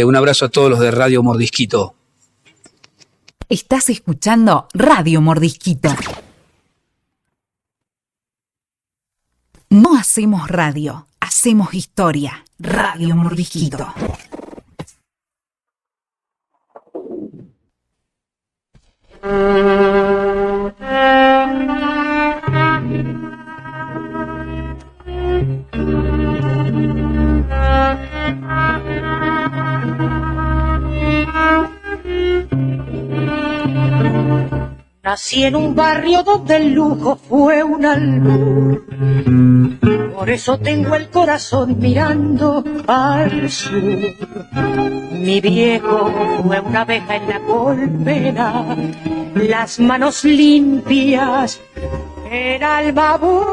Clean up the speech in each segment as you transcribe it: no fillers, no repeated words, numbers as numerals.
Un abrazo a todos los de Radio Mordisquito. Estás escuchando Radio Mordisquito. No hacemos radio, hacemos historia. Radio Mordisquito. Nací en un barrio donde el lujo fue un albur. Por eso tengo el corazón mirando al sur. Mi viejo fue una abeja en la colmena, las manos limpias, el alma buena.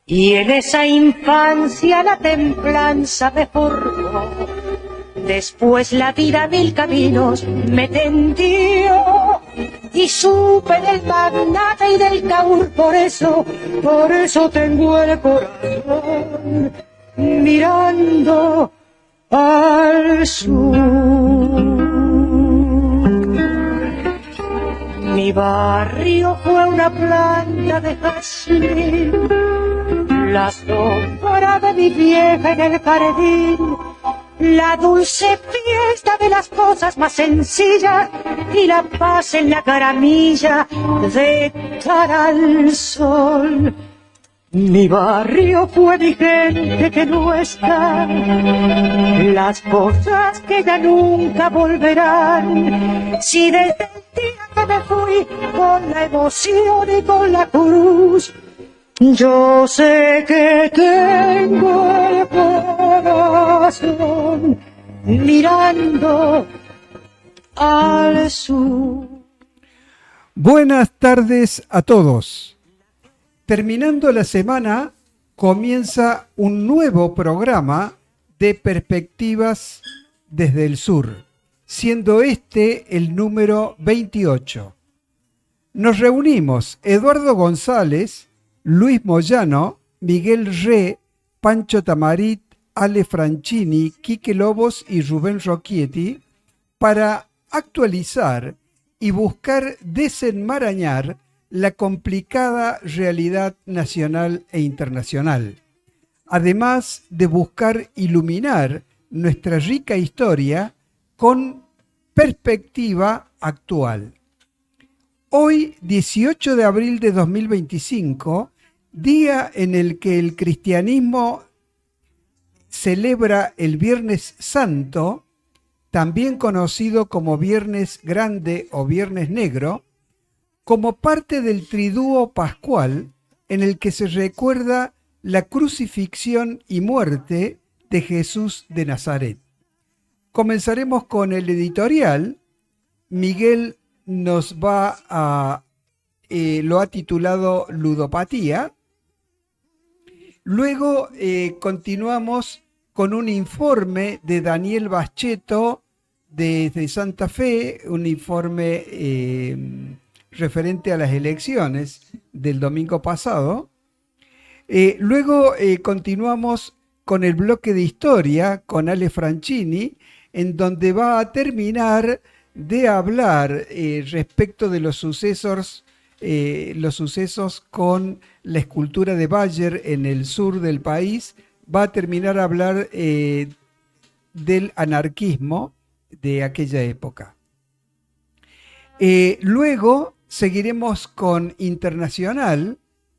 Y en esa infancia la templanza me forjó. Después la vida mil caminos me tendió y supe del magnate y del caur, por eso tengo el corazón mirando al sur. Mi barrio fue una planta de jazmín, la sombra de mi vieja en el jardín, la dulce fiesta de las cosas más sencillas y la paz en la caramilla de cara al sol. Mi barrio fue mi gente que no está, las cosas que ya nunca volverán. Si desde el día que me fui con la emoción y con la cruz, yo sé que tengo el corazón mirando al sur. Buenas tardes a todos. Terminando la semana, comienza un nuevo programa de Perspectivas desde el Sur, siendo este el número 28. Nos reunimos Eduardo González, Luis Moyano, Miguel Re, Pancho Tamarit, Ale Franchini, Quique Lobos y Rubén Rocchietti para actualizar y buscar desenmarañar la complicada realidad nacional e internacional, además de buscar iluminar nuestra rica historia con perspectiva actual. Hoy, 18 de abril de 2025, día en el que el cristianismo celebra el Viernes Santo, también conocido como Viernes Grande o Viernes Negro, como parte del triduo pascual en el que se recuerda la crucifixión y muerte de Jesús de Nazaret. Comenzaremos con el editorial. Miguel nos va a, lo ha titulado Ludopatía. Luego continuamos con un informe de Daniel Baschetto desde Santa Fe, un informe referente a las elecciones del domingo pasado. Luego continuamos con el bloque de historia con Ale Franchini, en donde va a terminar de hablar respecto de los sucesos con la escultura de Bayer en el sur del país. Va a terminar a hablar del anarquismo de aquella época. Luego seguiremos con Internacional,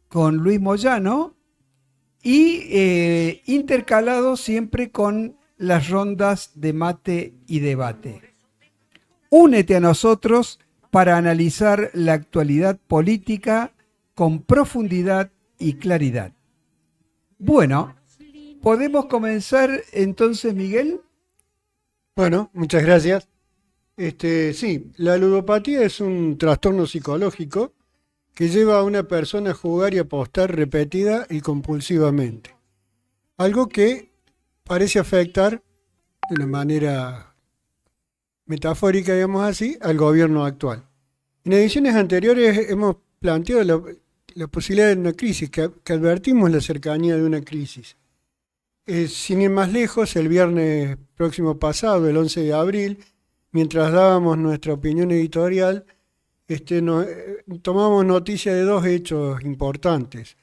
con Luis Moyano, y intercalado siempre con las rondas de mate y debate. Únete a nosotros para analizar la actualidad política con profundidad y claridad. Bueno, ¿podemos comenzar entonces, Miguel? Bueno, muchas gracias. Sí, la ludopatía es un trastorno psicológico que lleva a una persona a jugar y apostar repetida y compulsivamente. Algo que parece afectar de una manera metafórica, digamos así, al gobierno actual. En ediciones anteriores hemos planteado la posibilidad de una crisis, que advertimos la cercanía de una crisis. Sin ir más lejos, el viernes próximo pasado, el 11 de abril, mientras dábamos nuestra opinión editorial, tomamos noticia de dos hechos importantes.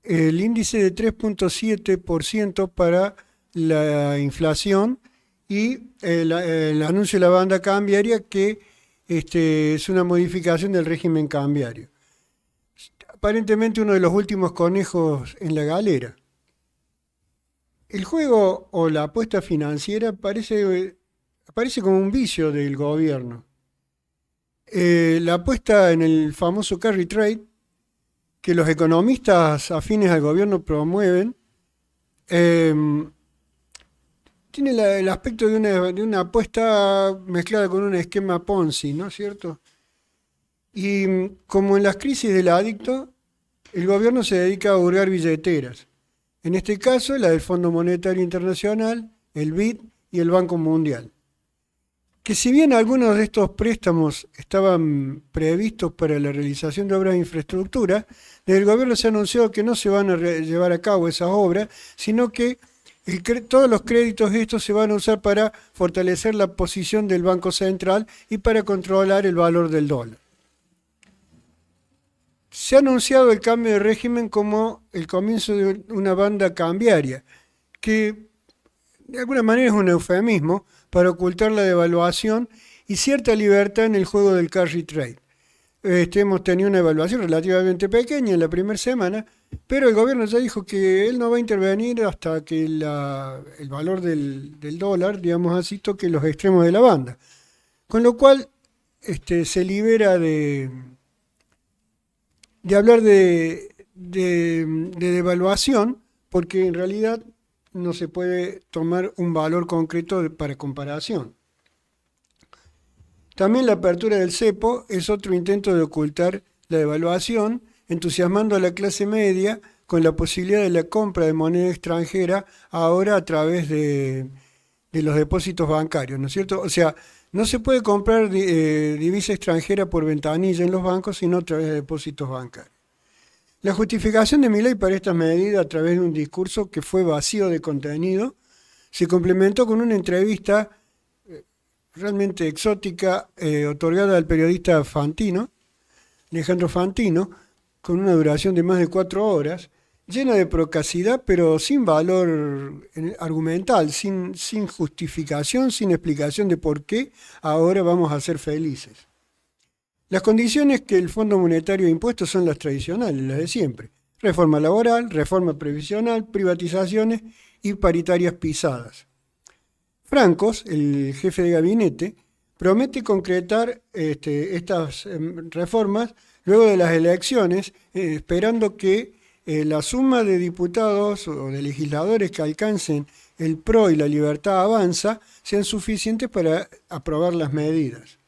El índice de 3,7% para la inflación y el anuncio de la banda cambiaria que es una modificación del régimen cambiario. Aparentemente uno de los últimos conejos en la galera. El juego o la apuesta financiera parece como un vicio del gobierno. La apuesta en el famoso carry trade, que los economistas afines al gobierno promueven, tiene el aspecto de una apuesta mezclada con un esquema Ponzi, ¿no es cierto? Y como en las crisis del adicto, el gobierno se dedica a hurgar billeteras. En este caso, la del Fondo Monetario Internacional, el BID y el Banco Mundial. Que si bien algunos de estos préstamos estaban previstos para la realización de obras de infraestructura, desde el gobierno se anunció que no se van a llevar a cabo esas obras, sino que todos los créditos estos se van a usar para fortalecer la posición del Banco Central y para controlar el valor del dólar. Se ha anunciado el cambio de régimen como el comienzo de una banda cambiaria, que de alguna manera es un eufemismo para ocultar la devaluación y cierta libertad en el juego del carry trade. Hemos tenido una evaluación relativamente pequeña en la primera semana, pero el gobierno ya dijo que él no va a intervenir hasta que el valor del dólar, digamos así, toque los extremos de la banda. Con lo cual se libera de hablar de devaluación, porque en realidad no se puede tomar un valor concreto para comparación. También la apertura del cepo es otro intento de ocultar la devaluación, entusiasmando a la clase media con la posibilidad de la compra de moneda extranjera ahora a través de los depósitos bancarios, ¿no es cierto? O sea, no se puede comprar divisa extranjera por ventanilla en los bancos, sino a través de depósitos bancarios. La justificación de Milei para estas medidas a través de un discurso que fue vacío de contenido se complementó con una entrevista realmente exótica otorgada al periodista Alejandro Fantino, con una duración de más de 4 horas, llena de procacidad, pero sin valor argumental, sin justificación, sin explicación de por qué ahora vamos a ser felices. Las condiciones que el Fondo Monetario ha impuesto son las tradicionales, las de siempre. Reforma laboral, reforma previsional, privatizaciones y paritarias pisadas. Francos, el jefe de gabinete, promete concretar estas reformas luego de las elecciones, esperando que la suma de diputados o de legisladores que alcancen el PRO y la Libertad Avanza sean suficientes para aprobar las medidas.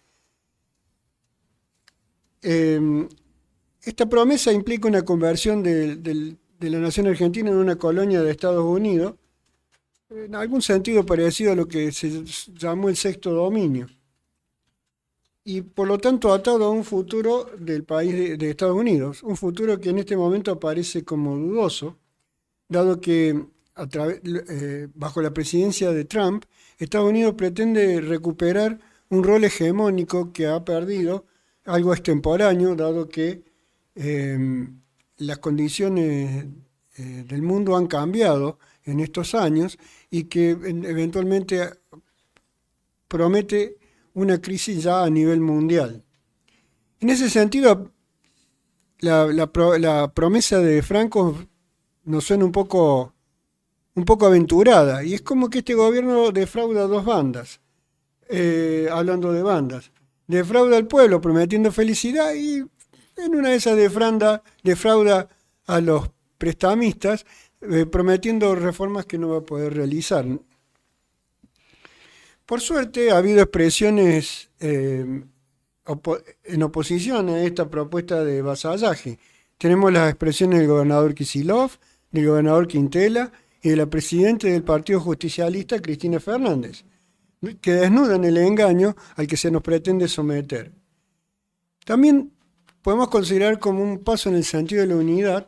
Esta promesa implica una conversión de la nación argentina en una colonia de Estados Unidos, en algún sentido parecido a lo que se llamó el sexto dominio, y por lo tanto atado a un futuro del país de Estados Unidos, un futuro que en este momento aparece como dudoso, dado que bajo la presidencia de Trump, Estados Unidos pretende recuperar un rol hegemónico que ha perdido, algo extemporáneo, dado que las condiciones del mundo han cambiado en estos años y que eventualmente promete una crisis ya a nivel mundial. En ese sentido, la promesa de Franco nos suena un poco aventurada, y es como que este gobierno defrauda a dos bandas, hablando de bandas. Defrauda al pueblo prometiendo felicidad y en una de esas defrauda a los prestamistas prometiendo reformas que no va a poder realizar. Por suerte ha habido expresiones en oposición a esta propuesta de vasallaje. Tenemos las expresiones del gobernador Kicillof, del gobernador Quintela y de la presidenta del Partido Justicialista, Cristina Fernández, que desnudan el engaño al que se nos pretende someter. También podemos considerar como un paso en el sentido de la unidad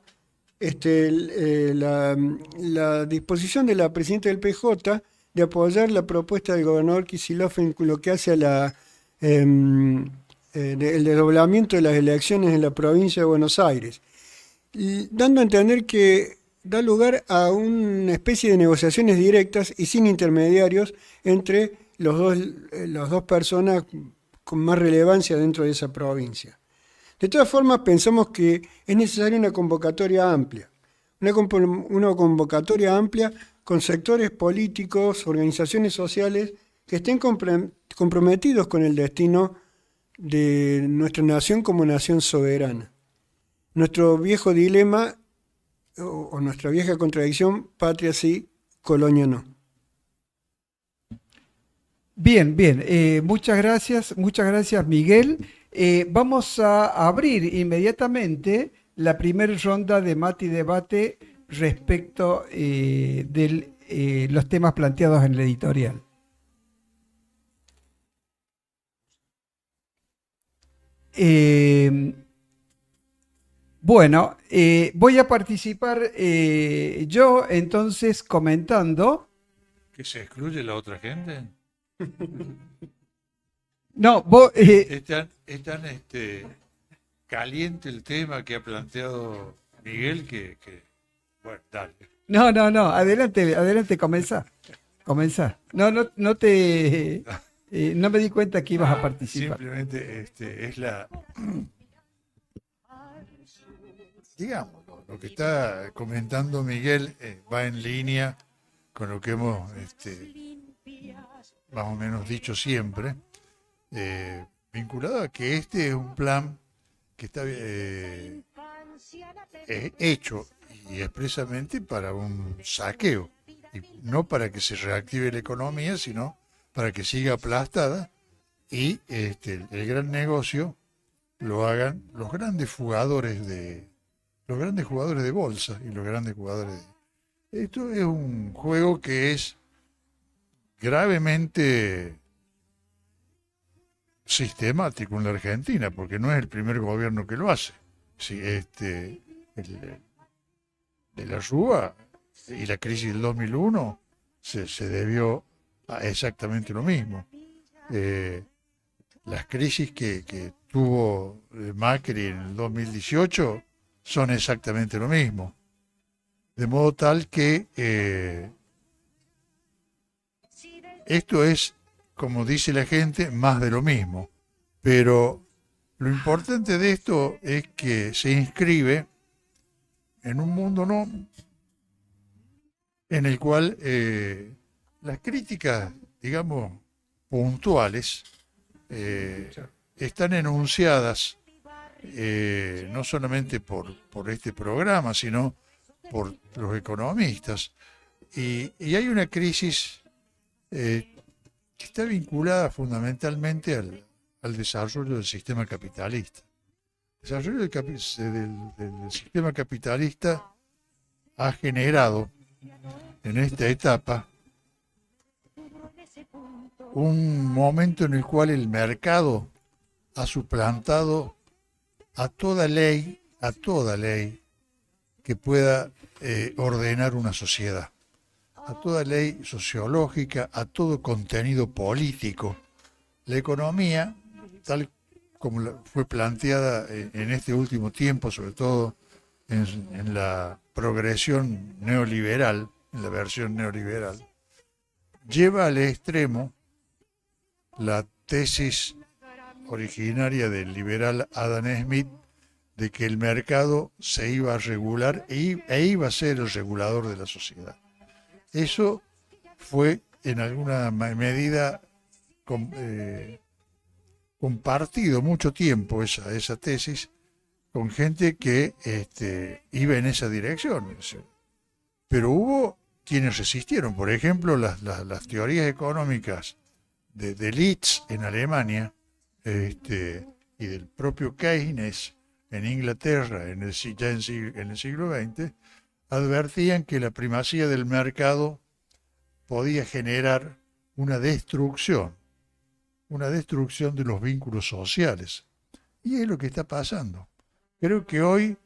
la disposición de la presidenta del PJ de apoyar la propuesta del gobernador Kicillof en lo que hace a el desdoblamiento de las elecciones en la provincia de Buenos Aires, y dando a entender que da lugar a una especie de negociaciones directas y sin intermediarios entre las dos personas con más relevancia dentro de esa provincia. De todas formas, pensamos que es necesaria una convocatoria amplia, una convocatoria amplia con sectores políticos, organizaciones sociales que estén comprometidos con el destino de nuestra nación como nación soberana. Nuestro viejo dilema o nuestra vieja contradicción, patria sí, colonia no. Bien, bien. Muchas gracias Miguel. Vamos a abrir inmediatamente la primera ronda de mate y debate respecto de los temas planteados en el editorial. Bueno, voy a participar yo entonces comentando. ¿Que se excluye la otra gente? No, vos, Es tan caliente el tema que ha planteado Miguel que bueno, dale. no, adelante, comenzá. No te, no me di cuenta que ibas a participar. Simplemente es digamos, lo que está comentando Miguel va en línea con lo que hemos más o menos dicho siempre, vinculado a que este es un plan que está hecho y expresamente para un saqueo, y no para que se reactive la economía, sino para que siga aplastada y el gran negocio lo hagan los grandes jugadores de bolsa y los grandes jugadores de... Esto es un juego que es gravemente sistemático en la Argentina, porque no es el primer gobierno que lo hace. Sí, de la Rúa y la crisis del 2001 se debió a exactamente lo mismo. Las crisis que tuvo Macri en el 2018 son exactamente lo mismo. De modo tal que esto es, como dice la gente, más de lo mismo. Pero lo importante de esto es que se inscribe en un mundo en el cual las críticas, digamos, puntuales, están enunciadas no solamente por este programa, sino por los economistas. Y hay una crisis que está vinculada fundamentalmente al desarrollo del sistema capitalista. El desarrollo del sistema capitalista ha generado en esta etapa un momento en el cual el mercado ha suplantado a toda ley que pueda ordenar una sociedad, a toda ley sociológica, a todo contenido político. La economía, tal como fue planteada en este último tiempo, sobre todo en la progresión neoliberal, en la versión neoliberal, lleva al extremo la tesis originaria del liberal Adam Smith de que el mercado se iba a regular e iba a ser el regulador de la sociedad. Eso fue en alguna medida compartido mucho tiempo, esa tesis, con gente que iba en esa dirección. Pero hubo quienes resistieron. Por ejemplo, las teorías económicas de Leeds en Alemania y del propio Keynes en Inglaterra en el siglo XX, advertían que la primacía del mercado podía generar una destrucción de los vínculos sociales. Y es lo que está pasando. Creo que hoy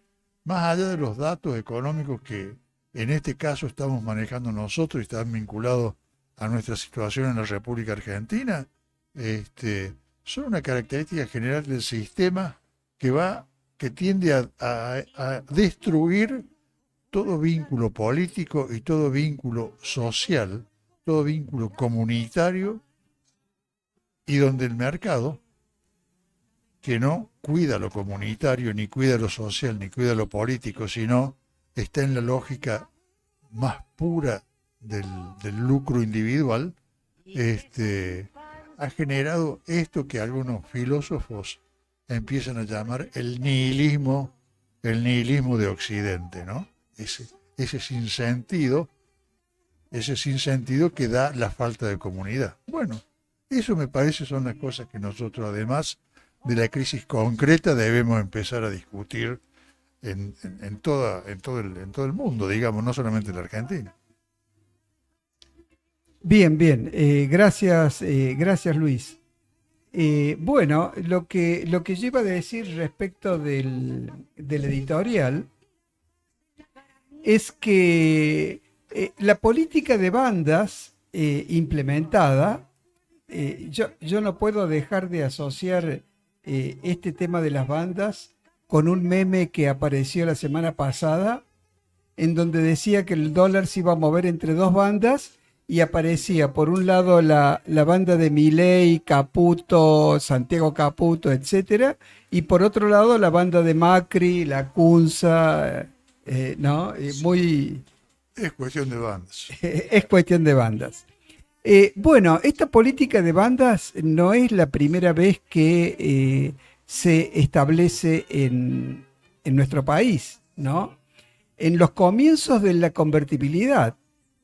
más allá de los datos económicos que en este caso estamos manejando nosotros y están vinculados a nuestra situación en la República Argentina, son una característica general del sistema que tiende a destruir todo vínculo político y todo vínculo social, todo vínculo comunitario, y donde el mercado, que no cuida lo comunitario, ni cuida lo social, ni cuida lo político, sino está en la lógica más pura del lucro individual, ha generado esto que algunos filósofos empiezan a llamar el nihilismo de Occidente, ¿no? Ese sinsentido que da la falta de comunidad. Bueno, eso me parece son las cosas que nosotros, además de la crisis concreta, debemos empezar a discutir en todo el mundo, digamos, no solamente en la Argentina. Bien, bien. Gracias Luis. Bueno, lo que yo iba a decir respecto del editorial es que la política de bandas implementada, yo no puedo dejar de asociar este tema de las bandas con un meme que apareció la semana pasada, en donde decía que el dólar se iba a mover entre dos bandas y aparecía por un lado la banda de Milei, Caputo, Santiago Caputo, etcétera, y por otro lado la banda de Macri, la Cunza, ¿no? Muy... Es cuestión de bandas. Es cuestión de bandas. Bueno, esta política de bandas no es la primera vez que se establece en nuestro país, ¿no? En los comienzos de la convertibilidad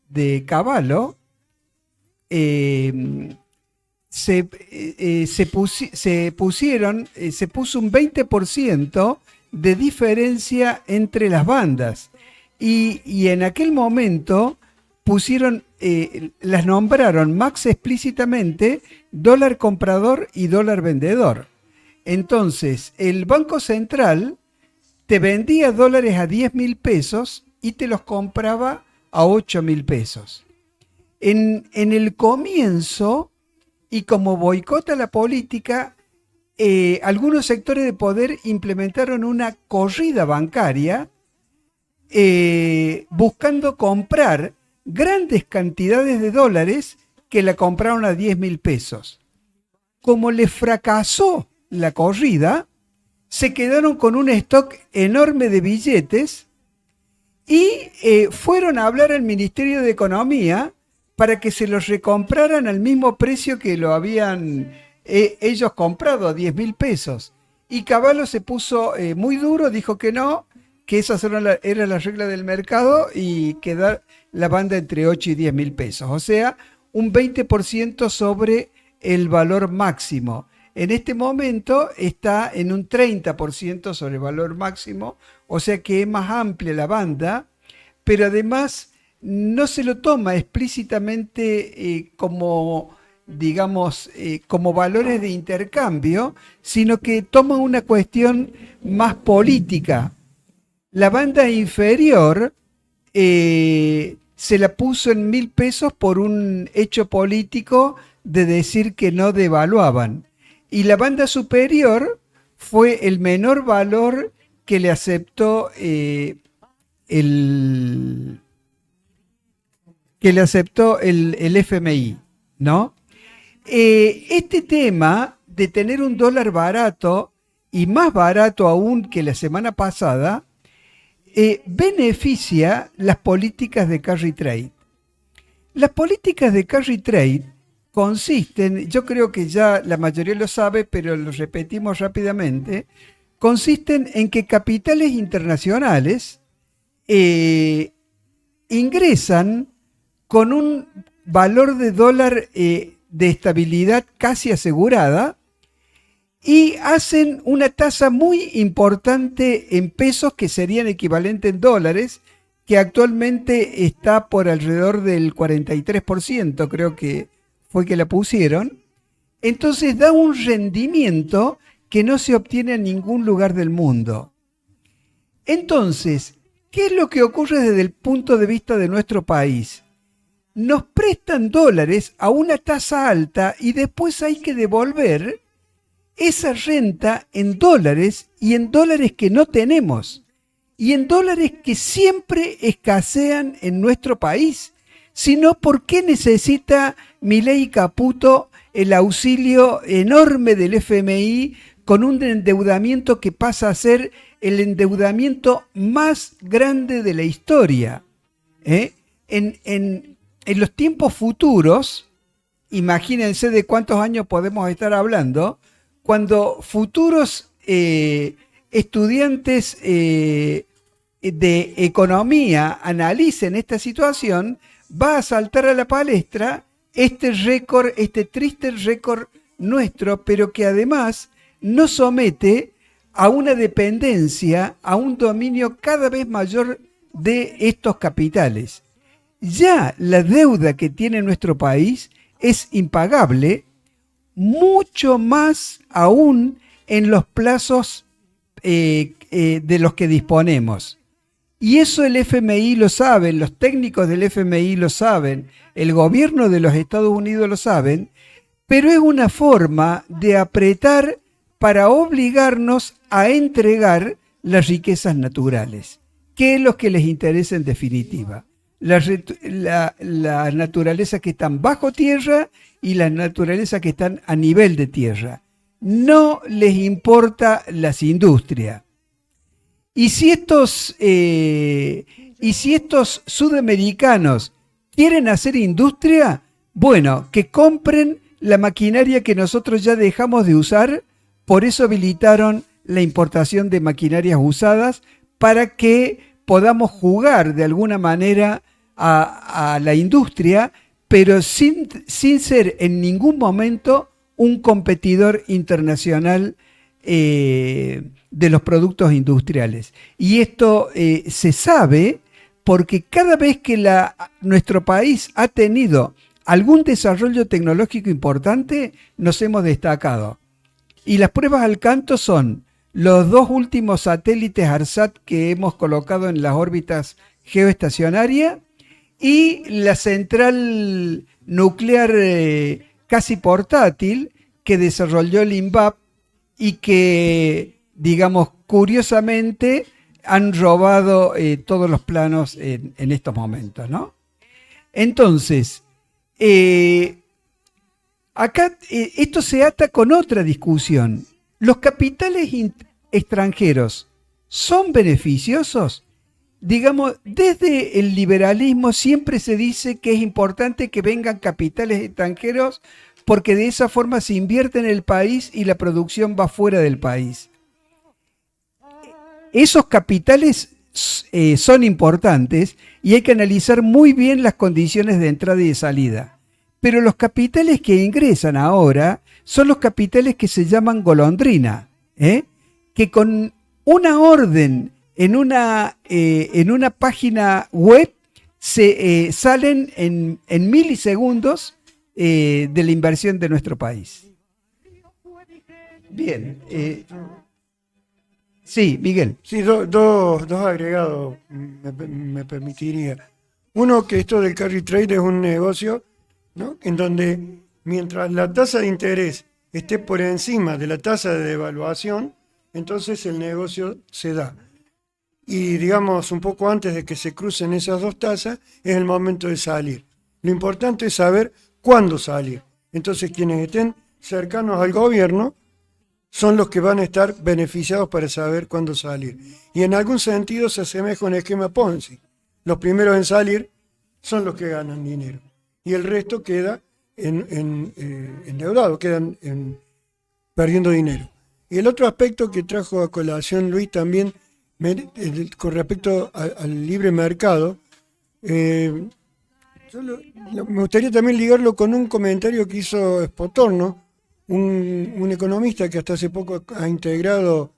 de Cavallo, se puso un 20% de diferencia entre las bandas, y en aquel momento las nombraron más explícitamente dólar comprador y dólar vendedor. Entonces, el Banco Central te vendía dólares a 10.000 pesos y te los compraba a 8.000 pesos. En el comienzo, y como boicota la política, algunos sectores de poder implementaron una corrida bancaria buscando comprar grandes cantidades de dólares que la compraron a 10.000 pesos. Como les fracasó la corrida, se quedaron con un stock enorme de billetes y fueron a hablar al Ministerio de Economía para que se los recompraran al mismo precio que lo habían ellos comprado, a 10.000 pesos. Y Cavallo se puso muy duro, dijo que no, que esas era la regla del mercado y quedar la banda entre 8 y 10.000 pesos. O sea, un 20% sobre el valor máximo. En este momento está en un 30% sobre el valor máximo, o sea que es más amplia la banda, pero además no se lo toma explícitamente como, digamos, como valores de intercambio, sino que toma una cuestión más política. La banda inferior se la puso en 1.000 pesos por un hecho político de decir que no devaluaban. Y la banda superior fue el menor valor que le aceptó el FMI, ¿no? Este tema de tener un dólar barato y más barato aún que la semana pasada beneficia las políticas de carry trade. Las políticas de carry trade consisten, yo creo que ya la mayoría lo sabe, pero lo repetimos rápidamente, consisten en que capitales internacionales ingresan con un valor de dólar de estabilidad casi asegurada y hacen una tasa muy importante en pesos que serían equivalentes en dólares, que actualmente está por alrededor del 43%, creo que fue que la pusieron. Entonces da un rendimiento que no se obtiene en ningún lugar del mundo. Entonces, ¿qué es lo que ocurre desde el punto de vista de nuestro país? Nos prestan dólares a una tasa alta y después hay que devolver esa renta en dólares y en dólares que no tenemos y en dólares que siempre escasean en nuestro país. Si no, ¿por qué necesita Milei Caputo el auxilio enorme del FMI con un endeudamiento que pasa a ser el endeudamiento más grande de la historia? En los tiempos futuros, imagínense de cuántos años podemos estar hablando, cuando futuros estudiantes de economía analicen esta situación, va a saltar a la palestra este récord, este triste récord nuestro, pero que además nos somete a una dependencia, a un dominio cada vez mayor de estos capitales. Ya la deuda que tiene nuestro país es impagable, mucho más aún en los plazos de los que disponemos. Y eso el FMI lo saben, los técnicos del FMI lo saben, el gobierno de los Estados Unidos lo saben, pero es una forma de apretar para obligarnos a entregar las riquezas naturales, que es lo que les interesa en definitiva. La naturaleza que están bajo tierra y la naturaleza que están a nivel de tierra. No les importa las industrias. Y si estos sudamericanos quieren hacer industria, bueno, que compren la maquinaria que nosotros ya dejamos de usar. Por eso habilitaron la importación de maquinarias usadas para que podamos jugar de alguna manera a la industria, pero sin ser en ningún momento un competidor internacional de los productos industriales. Y esto se sabe porque cada vez que nuestro país ha tenido algún desarrollo tecnológico importante, nos hemos destacado. Y las pruebas al canto son los 2 últimos satélites ARSAT que hemos colocado en las órbitas geoestacionarias y la central nuclear casi portátil que desarrolló el INVAP y que, digamos, curiosamente han robado todos los planos en estos momentos, ¿no? Entonces, acá esto se ata con otra discusión. ¿Los capitales extranjeros son beneficiosos? Digamos, desde el liberalismo siempre se dice que es importante que vengan capitales extranjeros porque de esa forma se invierte en el país y la producción va fuera del país. Esos capitales son importantes y hay que analizar muy bien las condiciones de entrada y de salida. Pero los capitales que ingresan ahora son los capitales que se llaman golondrina, que con una orden en una página web se salen en milisegundos de la inversión de nuestro país. Bien. Sí, Miguel. Sí, dos agregados me permitiría. Uno, que esto del carry trade es un negocio, ¿no?, en donde mientras la tasa de interés esté por encima de la tasa de devaluación, entonces el negocio se da. Y digamos, un poco antes de que se crucen esas dos tasas, es el momento de salir. Lo importante es saber cuándo salir. Entonces, quienes estén cercanos al gobierno son los que van a estar beneficiados para saber cuándo salir. Y en algún sentido se asemeja a un esquema Ponzi. Los primeros en salir son los que ganan dinero. Y el resto queda endeudado, quedan perdiendo dinero. Y el otro aspecto que trajo a colación Luis también, con respecto al libre mercado, me gustaría también ligarlo con un comentario que hizo Spotorno, un economista que hasta hace poco ha integrado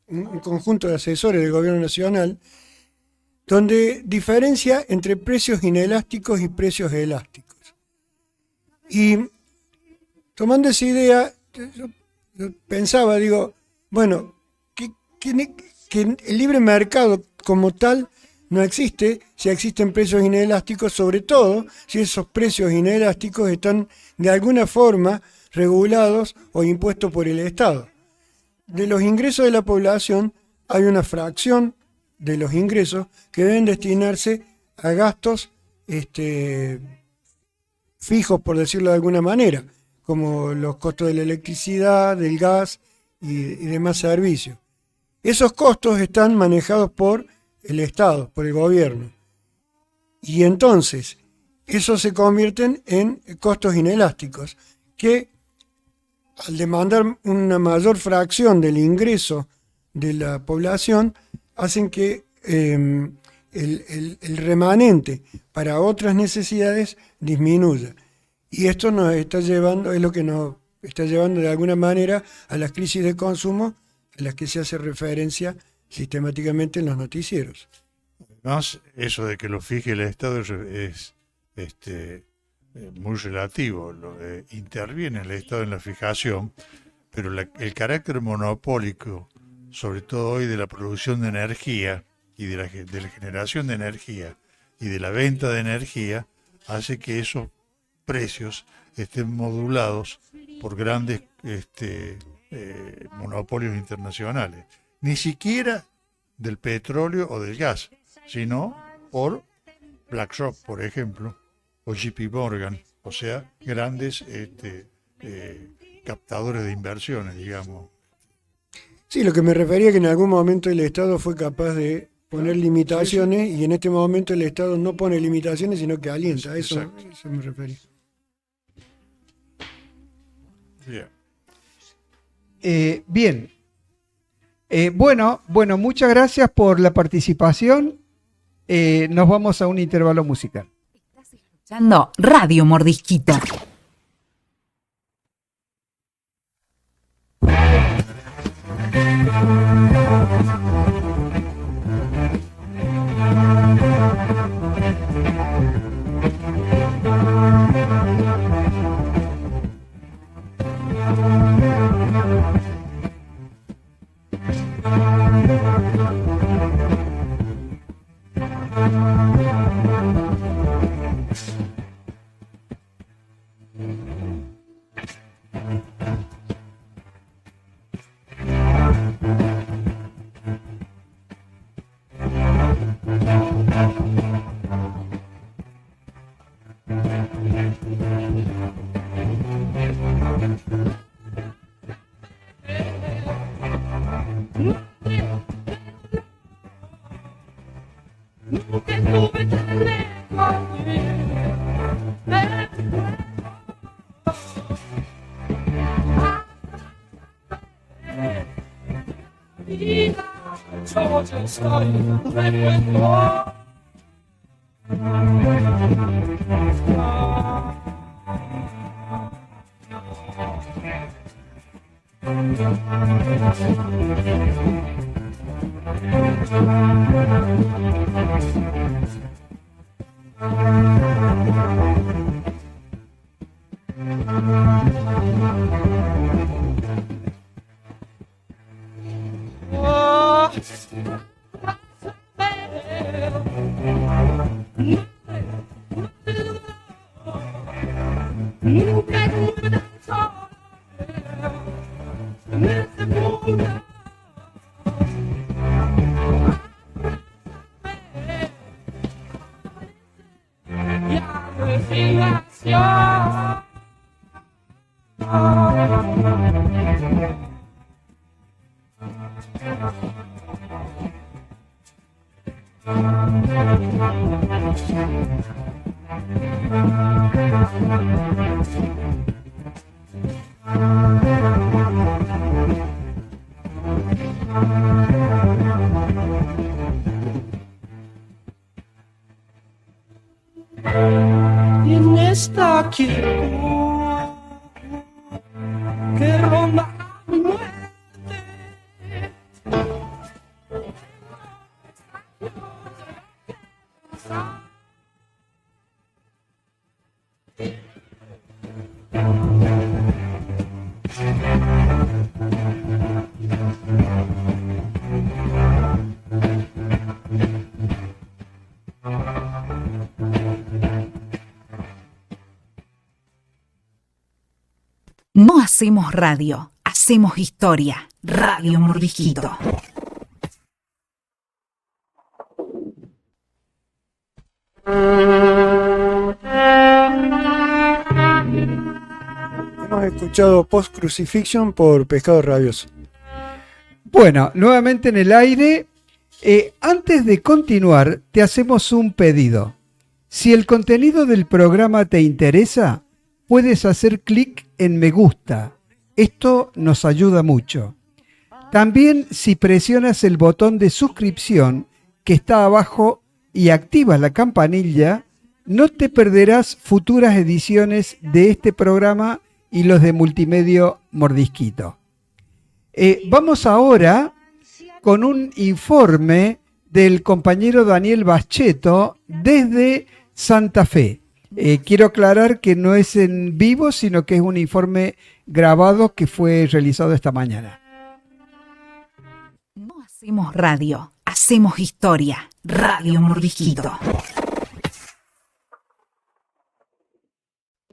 un conjunto de asesores del gobierno nacional, donde diferencia entre precios inelásticos y precios elásticos. Y tomando esa idea, yo pensaba, digo, bueno, que el libre mercado como tal no existe si existen precios inelásticos, sobre todo si esos precios inelásticos están de alguna forma regulados o impuestos por el Estado. De los ingresos de la población hay una fracción de los ingresos que deben destinarse a gastos fijos, por decirlo de alguna manera, como los costos de la electricidad, del gas y demás servicios. Esos costos están manejados por el Estado, por el gobierno. Y entonces, esos se convierten en costos inelásticos, que al demandar una mayor fracción del ingreso de la población, hacen que el remanente para otras necesidades disminuya. Y esto nos está llevando, es lo que nos está llevando de alguna manera a las crisis de consumo a las que se hace referencia sistemáticamente en los noticieros. Además, eso de que lo fije el Estado es muy relativo. Interviene el Estado en la fijación, pero el carácter monopólico, sobre todo hoy, de la producción de energía y de la generación de energía y de la venta de energía, hace que esos precios estén modulados por grandes monopolios internacionales. Ni siquiera del petróleo o del gas, sino por BlackRock, por ejemplo, o JP Morgan, o sea, grandes captadores de inversiones, digamos. Sí, lo que me refería es que en algún momento el Estado fue capaz de poner limitaciones, y en este momento el Estado no pone limitaciones, sino que alienta. Eso me refería. Bien. Bueno, muchas gracias por la participación. Nos vamos a un intervalo musical. Estás escuchando Radio Mordisquito. ¿Quién está aquí? Que ronda mi muerte. No hacemos radio, hacemos historia. Radio Mordisquito. Hemos escuchado Post Crucifixion por Pescado Rabioso. Bueno, nuevamente en el aire. Antes de continuar, te hacemos un pedido. Si el contenido del programa te interesa, puedes hacer clic en me gusta. Esto nos ayuda mucho. También, si presionas el botón de suscripción que está abajo y activas la campanilla, no te perderás futuras ediciones de este programa y los de Multimedia Mordisquito. Vamos ahora con un informe del compañero Daniel Baschetto desde Santa Fe. Quiero aclarar que no es en vivo, sino que es un informe grabado que fue realizado esta mañana. No hacemos radio, hacemos historia. Radio Mordisquito.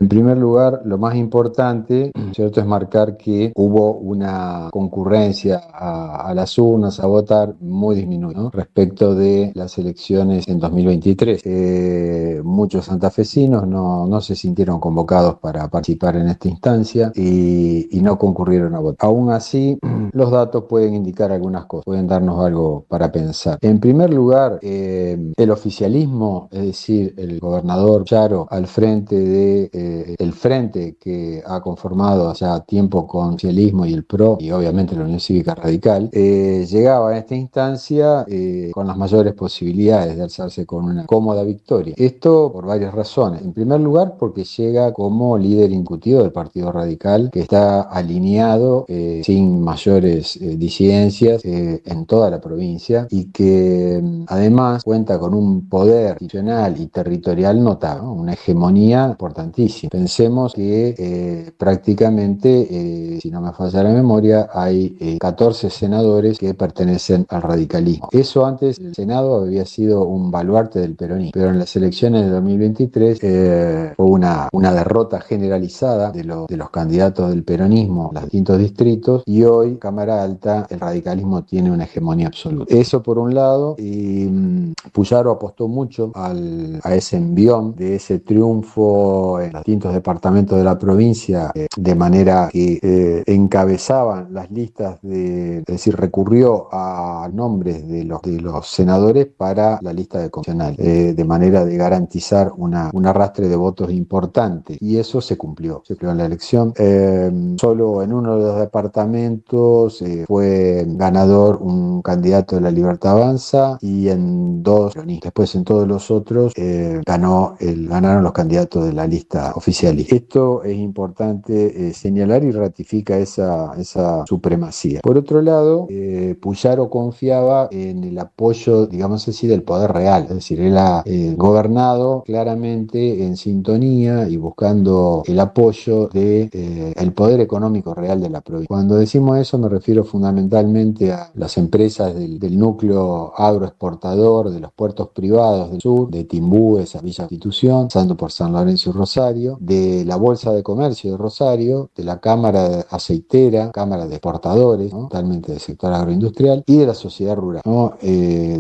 En primer lugar, lo más importante, ¿cierto?, es marcar que hubo una concurrencia a las urnas a votar muy disminuida, ¿no?, respecto de las elecciones en 2023. Muchos santafesinos no se sintieron convocados para participar en esta instancia y no concurrieron a votar. Aún así, los datos pueden indicar algunas cosas, pueden darnos algo para pensar. En primer lugar, el oficialismo, es decir, el gobernador Charo al frente de el frente que ha conformado ya tiempo con el socialismo y el PRO y obviamente la Unión Cívica Radical, llegaba a esta instancia con las mayores posibilidades de alzarse con una cómoda victoria. Esto por varias razones. En primer lugar, porque llega como líder indiscutido del Partido Radical, que está alineado sin mayores disidencias en toda la provincia y que además cuenta con un poder institucional y territorial notable, ¿no?, una hegemonía importantísima. Pensemos que prácticamente, si no me falla la memoria, hay 14 senadores que pertenecen al radicalismo. Eso antes, el Senado había sido un baluarte del peronismo, pero en las elecciones de 2023 fue una derrota generalizada de los candidatos del peronismo en los distintos distritos y hoy, Cámara Alta, el radicalismo tiene una hegemonía absoluta. Eso por un lado, y Puyaro apostó mucho a ese envión de ese triunfo en los distintos departamentos de la provincia, de manera que encabezaban las listas es decir, recurrió a nombres de los senadores para la lista de convencional, de manera de garantizar un arrastre de votos importante, y eso se cumplió en la elección. Solo en uno de los departamentos fue ganador un candidato de la Libertad Avanza y en dos, después en todos los otros ganaron los candidatos de la lista oficialista. Esto es importante señalar y ratifica esa supremacía. Por otro lado, Puyaro confiaba en el apoyo, digamos así, del poder real, es decir, él ha gobernado claramente en sintonía y buscando el apoyo del poder económico real de la provincia. Cuando decimos eso me refiero fundamentalmente a las empresas del núcleo agroexportador, de los puertos privados del sur, de Timbú, esa Villa Constitución, pasando por San Lorenzo y Rosario, de la Bolsa de Comercio de Rosario, de la Cámara Aceitera, Cámara de Exportadores, ¿no?, totalmente del sector agroindustrial, y de la sociedad rural, ¿no?,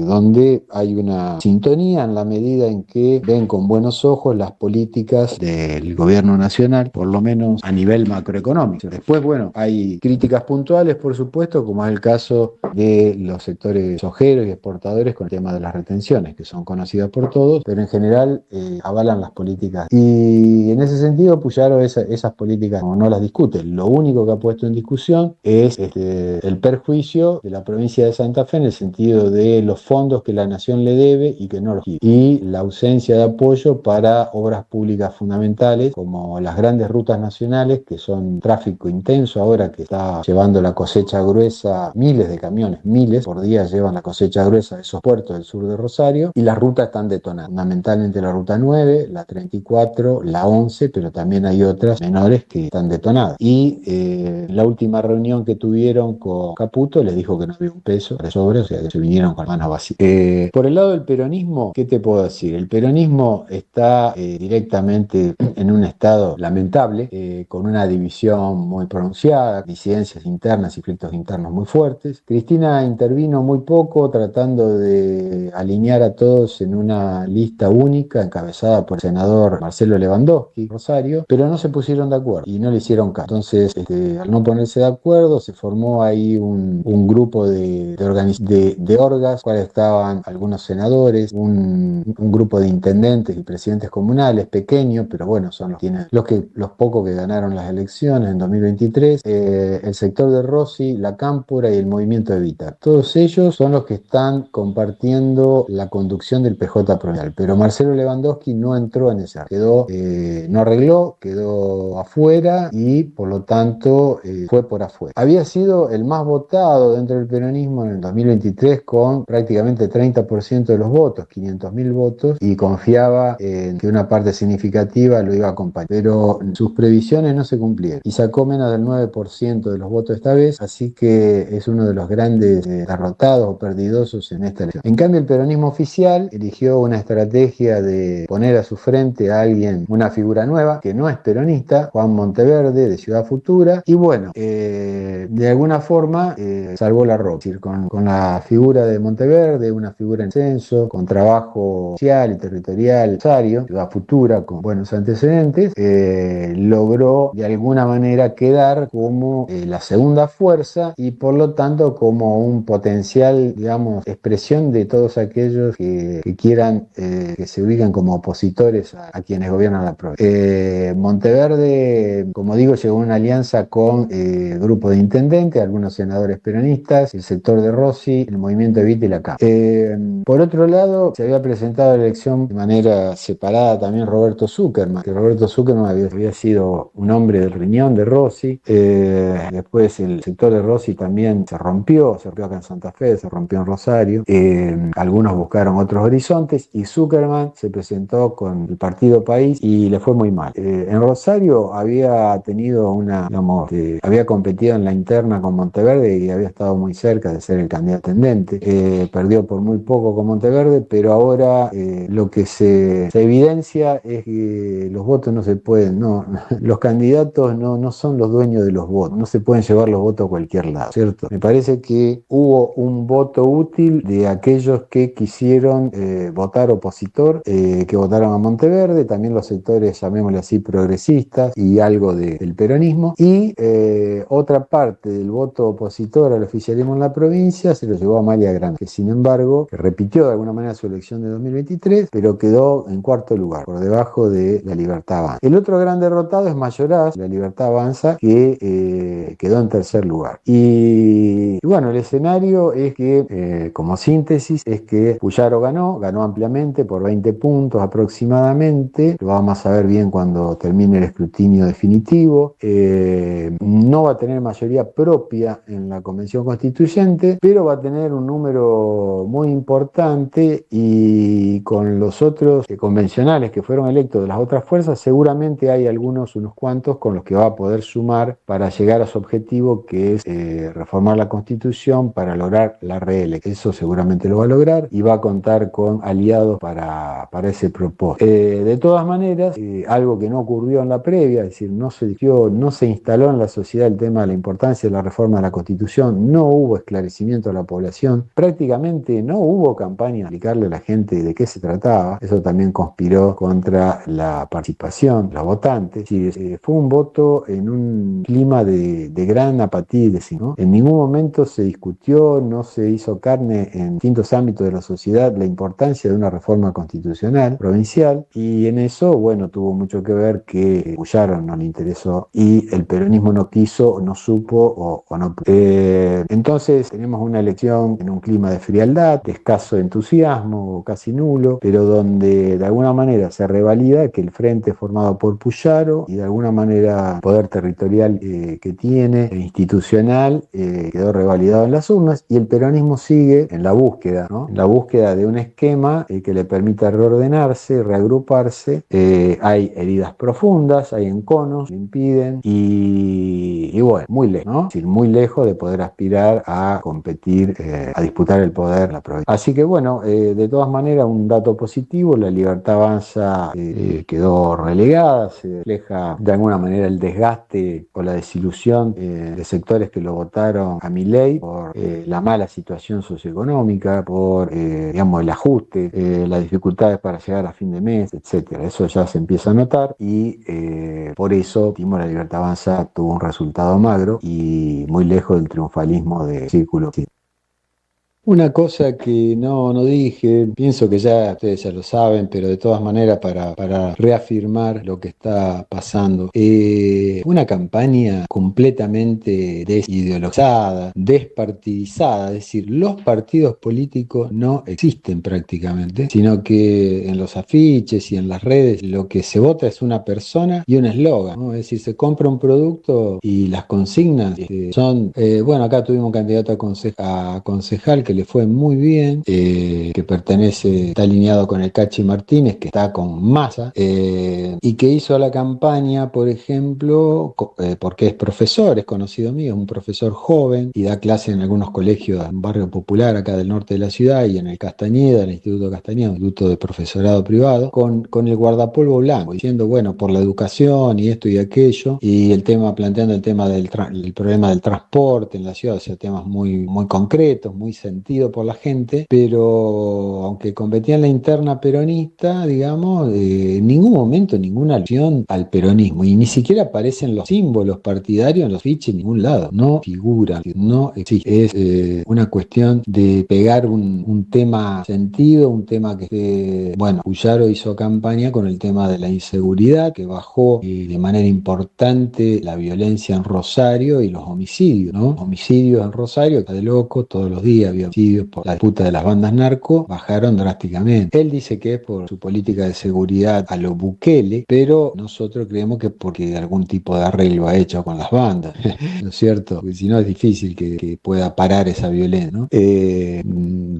donde hay una sintonía en la medida en que ven con buenos ojos las políticas del gobierno nacional, por lo menos a nivel macroeconómico. Después, bueno, hay críticas puntuales, por supuesto, como es el caso de los sectores sojeros y exportadores con el tema de las retenciones, que son conocidas por todos, pero en general avalan las políticas. Y en ese sentido, Puyaro esas políticas no las discute. Lo único que ha puesto en discusión es el perjuicio de la provincia de Santa Fe en el sentido de los fondos que la nación le debe y que no los quiere, y la ausencia de apoyo para obras públicas fundamentales como las grandes rutas nacionales, que son tráfico intenso ahora, que está llevando la cosecha gruesa, miles de camiones, miles por día llevan la cosecha gruesa de esos puertos del sur de Rosario, y las rutas están detonadas, fundamentalmente la ruta 9, la 34, la 11 11, pero también hay otras menores que están detonadas. Y la última reunión que tuvieron con Caputo les dijo que no había un peso para sobra, o sea que se vinieron con manos vacías. Por el lado del peronismo, ¿qué te puedo decir? El peronismo está directamente en un estado lamentable, con una división muy pronunciada, disidencias internas y conflictos internos muy fuertes. Cristina intervino muy poco tratando de alinear a todos en una lista única encabezada por el senador Marcelo Lewandowski, Rosario, pero no se pusieron de acuerdo y no le hicieron caso. Entonces, al no ponerse de acuerdo, se formó ahí un grupo de orgas, cuales estaban algunos senadores, un grupo de intendentes y presidentes comunales, pequeños, pero bueno, son los pocos que ganaron las elecciones en 2023, el sector de Rossi, la Cámpora y el movimiento Evita. Todos ellos son los que están compartiendo la conducción del PJ provincial, pero Marcelo Lewandowski no entró en esa, no arregló, quedó afuera y por lo tanto fue por afuera. Había sido el más votado dentro del peronismo en el 2023 con prácticamente 30% de los votos, 500.000 votos, y confiaba en que una parte significativa lo iba a acompañar, pero sus previsiones no se cumplieron y sacó menos del 9% de los votos esta vez, así que es uno de los grandes derrotados o perdidosos en esta elección. En cambio, el peronismo oficial eligió una estrategia de poner a su frente a alguien, una figura nueva, que no es peronista, Juan Monteverde, de Ciudad Futura, y bueno, de alguna forma salvó la ropa, es decir, con la figura de Monteverde, una figura en censo, con trabajo social y territorial, Rosario, Ciudad Futura, con buenos antecedentes, logró de alguna manera quedar como la segunda fuerza y por lo tanto como un potencial, digamos, expresión de todos aquellos que quieran que se ubican como opositores a quienes gobiernan la provincia. Monteverde, como digo, llegó a una alianza con grupo de intendentes, algunos senadores peronistas, el sector de Rossi, el movimiento Evita y la Cámara. Por otro lado, se había presentado a la elección de manera separada también Roberto Zuckerman, que Roberto Zuckerman había sido un hombre del riñón de Rossi. Después el sector de Rossi también se rompió acá en Santa Fe, se rompió en Rosario. Algunos buscaron otros horizontes y Zuckerman se presentó con el Partido País y le fue muy mal. En Rosario había tenido había competido en la interna con Monteverde y había estado muy cerca de ser el candidato intendente. Perdió por muy poco con Monteverde, pero ahora lo que se evidencia es que los votos no se pueden, los candidatos no son los dueños de los votos, no se pueden llevar los votos a cualquier lado, ¿cierto? Me parece que hubo un voto útil de aquellos que quisieron votar opositor, que votaron a Monteverde, también los sectores, llamémosle así, progresistas y algo del peronismo, y otra parte del voto opositor al oficialismo en la provincia se lo llevó a Amalia Granata, que sin embargo que repitió de alguna manera su elección de 2023, pero quedó en cuarto lugar, por debajo de La Libertad Avanza. El otro gran derrotado es Mayoraz, La Libertad Avanza, que quedó en tercer lugar. Y bueno, el escenario es que, como síntesis, es que Puyaro ganó ampliamente por 20 puntos aproximadamente, lo vamos a ver bien cuando termine el escrutinio definitivo. No va a tener mayoría propia en la convención constituyente, pero va a tener un número muy importante y con los otros convencionales que fueron electos de las otras fuerzas, seguramente hay unos cuantos con los que va a poder sumar para llegar a su objetivo, que es reformar la Constitución para lograr la reelección. Eso seguramente lo va a lograr y va a contar con aliados para ese propósito. De todas maneras, algo que no ocurrió en la previa, es decir, no se instaló en la sociedad el tema de la importancia de la reforma de la Constitución, no hubo esclarecimiento a la población, prácticamente no hubo campaña de explicarle a la gente de qué se trataba. Eso también conspiró contra la participación, los votantes. Fue un voto en un clima de gran apatía y desinterés, ¿no? En ningún momento se discutió, no se hizo carne en distintos ámbitos de la sociedad la importancia de una reforma constitucional provincial, y en eso, bueno, tuvo mucho que ver que Puyaro no le interesó y el peronismo no quiso, no supo o no pudo. Entonces tenemos una elección en un clima de frialdad, de escaso entusiasmo, casi nulo, pero donde de alguna manera se revalida que el frente formado por Puyaro y de alguna manera el poder territorial que tiene, institucional, quedó revalidado en las urnas, y el peronismo sigue en la búsqueda, ¿no? En la búsqueda de un esquema que le permita reordenarse, reagruparse Hay heridas profundas, hay enconos que impiden y bueno, muy lejos, ¿no? Es decir, muy lejos de poder aspirar a competir, a disputar el poder en la provincia. Así que bueno, de todas maneras, un dato positivo, la Libertad Avanza quedó relegada, se refleja de alguna manera el desgaste o la desilusión de sectores que lo votaron a Milei por la mala situación socioeconómica, por digamos, el ajuste, las dificultades para llegar a fin de mes, etcétera. Eso ya se empieza a notar y por eso la Libertad Avanza tuvo un resultado magro y muy lejos del triunfalismo de Círculo. Una cosa que no dije, pienso que ya ustedes ya lo saben, pero de todas maneras para reafirmar lo que está pasando. Una campaña completamente desideologizada, despartidizada, es decir, los partidos políticos no existen prácticamente, sino que en los afiches y en las redes lo que se vota es una persona y un eslogan, ¿no? Es decir, se compra un producto y las consignas son, bueno, acá tuvimos un candidato a concejal que le fue muy bien, que está alineado con el Cachi Martínez, que está con Massa, y que hizo la campaña, por ejemplo, porque es profesor, es conocido mío, es un profesor joven y da clase en algunos colegios en un barrio popular acá del norte de la ciudad y en el Castañeda, el Instituto Castañeda, un instituto de profesorado privado, con el guardapolvo blanco, diciendo, bueno, por la educación y esto y aquello, y planteando el tema el problema del transporte en la ciudad, o sea, temas muy, muy concretos, muy sentidos por la gente, pero aunque competía en la interna peronista, digamos, en ningún momento ninguna alusión al peronismo, y ni siquiera aparecen los símbolos partidarios en los fiches en ningún lado, no figura, no existe. Es una cuestión de pegar un tema sentido, un tema que, bueno, Puyaro hizo campaña con el tema de la inseguridad, que bajó de manera importante la violencia en Rosario y los homicidios, ¿no? Homicidios en Rosario, está de loco, todos los días había homicidios por la disputa de las bandas narco, bajaron drásticamente. Él dice que es por su política de seguridad a lo Bukele, pero nosotros creemos que porque algún tipo de arreglo ha hecho con las bandas, ¿no es cierto? Porque si no es difícil que pueda parar esa violencia, ¿no?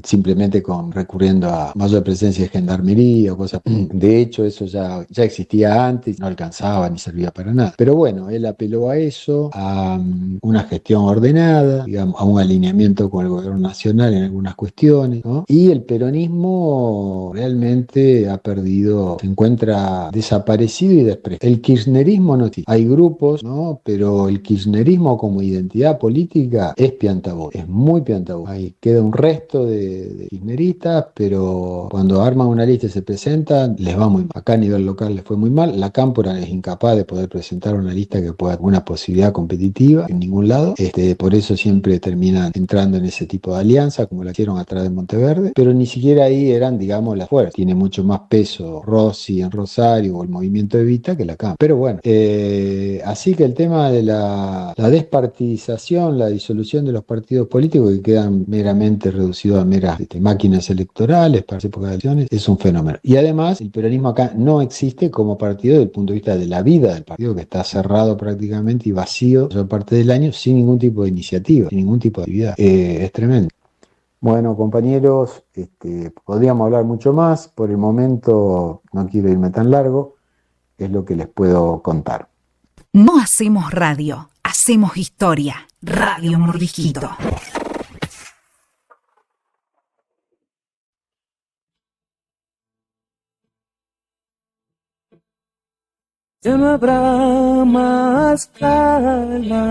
Simplemente recurriendo a mayor presencia de gendarmería o cosas. De hecho, eso ya existía antes, no alcanzaba ni servía para nada. Pero bueno, él apeló a eso, a una gestión ordenada, digamos, a un alineamiento con el gobierno nacional en algunas cuestiones, ¿no? Y el peronismo realmente se encuentra desaparecido y despreciado. El kirchnerismo no existe. Hay grupos, ¿no? Pero el kirchnerismo como identidad política es piantabó, es muy piantabó. Ahí queda un resto de kirchneristas, pero cuando arman una lista y se presentan, les va muy mal. Acá a nivel local les fue muy mal. La Cámpora es incapaz de poder presentar una lista que pueda tener una posibilidad competitiva en ningún lado. Por eso siempre terminan entrando en ese tipo de alianza, como la hicieron atrás de Monteverde, pero ni siquiera ahí eran, digamos, las fuerzas. Tiene mucho más peso Rossi en Rosario o el movimiento Evita que la Cámpora. Pero bueno, así que el tema de la despartidización, la disolución de los partidos políticos que quedan meramente reducidos a meras máquinas electorales para épocas de elecciones, es un fenómeno. Y además, el peronismo acá no existe como partido desde el punto de vista de la vida del partido, que está cerrado prácticamente y vacío la mayor parte del año, sin ningún tipo de iniciativa, sin ningún tipo de actividad. Es tremendo. Bueno, compañeros, podríamos hablar mucho más. Por el momento no quiero irme tan largo, es lo que les puedo contar. No hacemos radio, hacemos historia. Radio Mordisquito. Ya no habrá más calma,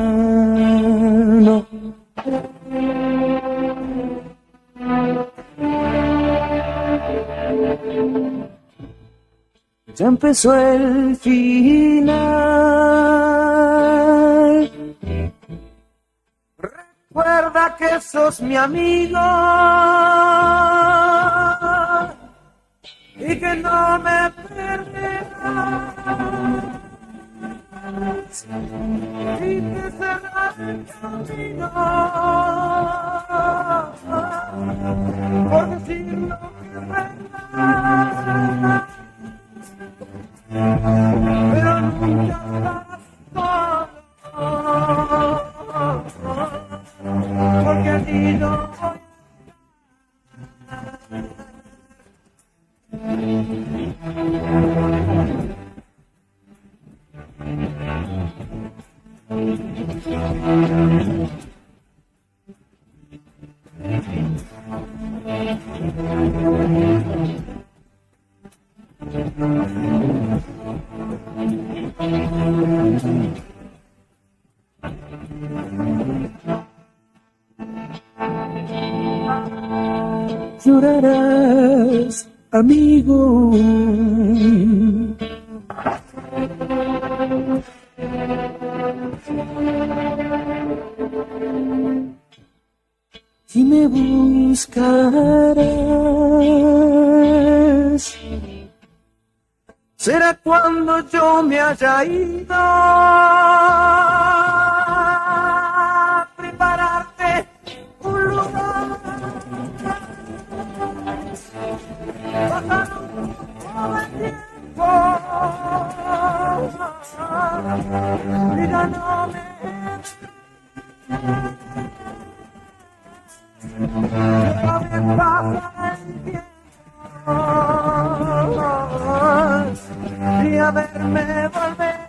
no. Ya empezó el final. Recuerda que sos mi amigo y que no me perderás. Y que será el camino, por decirlo que verdad, pero nunca estarás solo, porque a ti no voy. amigo. Y me buscarás. Será cuando yo me haya ido a prepararte un lugar. Pasando todo el tiempo y ya no me pasa el tiempo y a verme volverás.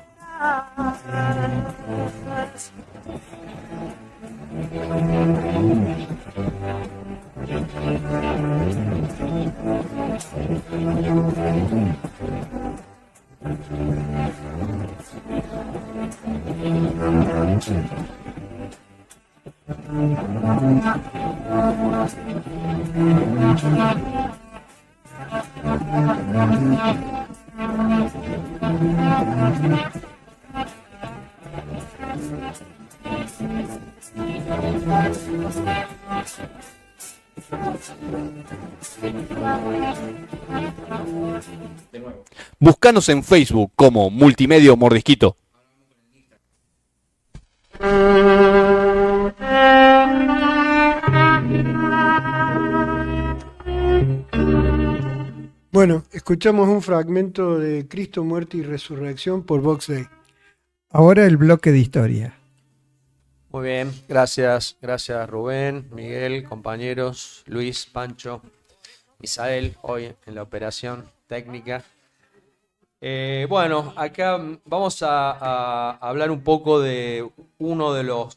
Búscanos en Facebook como Multimedio Mordisquito. Bueno, escuchamos un fragmento de Cristo, Muerte y Resurrección por Vox Day. Ahora el bloque de historia. Muy bien, gracias Rubén, Miguel, compañeros, Luis, Pancho, Misael, hoy en la operación técnica. Bueno, acá vamos a hablar un poco de otro de los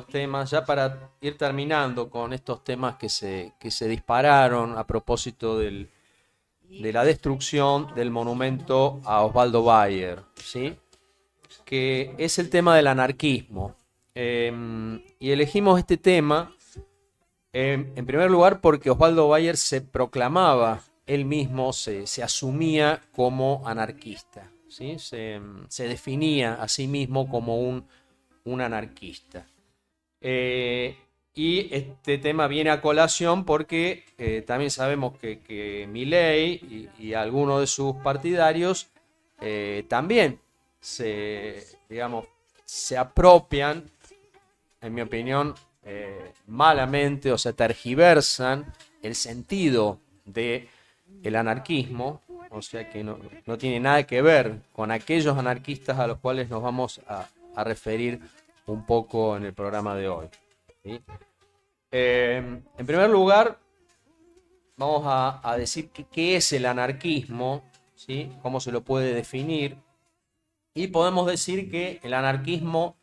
temas, ya para ir terminando con estos temas que se dispararon a propósito de la destrucción del monumento a Osvaldo Bayer, ¿sí? Que es el tema del anarquismo. Y elegimos este tema en primer lugar porque Osvaldo Bayer se proclamaba, él mismo se asumía como anarquista, ¿sí? Se definía a sí mismo como un anarquista. Y este tema viene a colación porque también sabemos que Milei y algunos de sus partidarios también se apropian, en mi opinión, malamente, o sea, tergiversan el sentido del anarquismo, o sea que no tiene nada que ver con aquellos anarquistas a los cuales nos vamos a referir un poco en el programa de hoy, ¿sí? En primer lugar, vamos a decir qué es el anarquismo, ¿sí? Cómo se lo puede definir. Y podemos decir que el anarquismo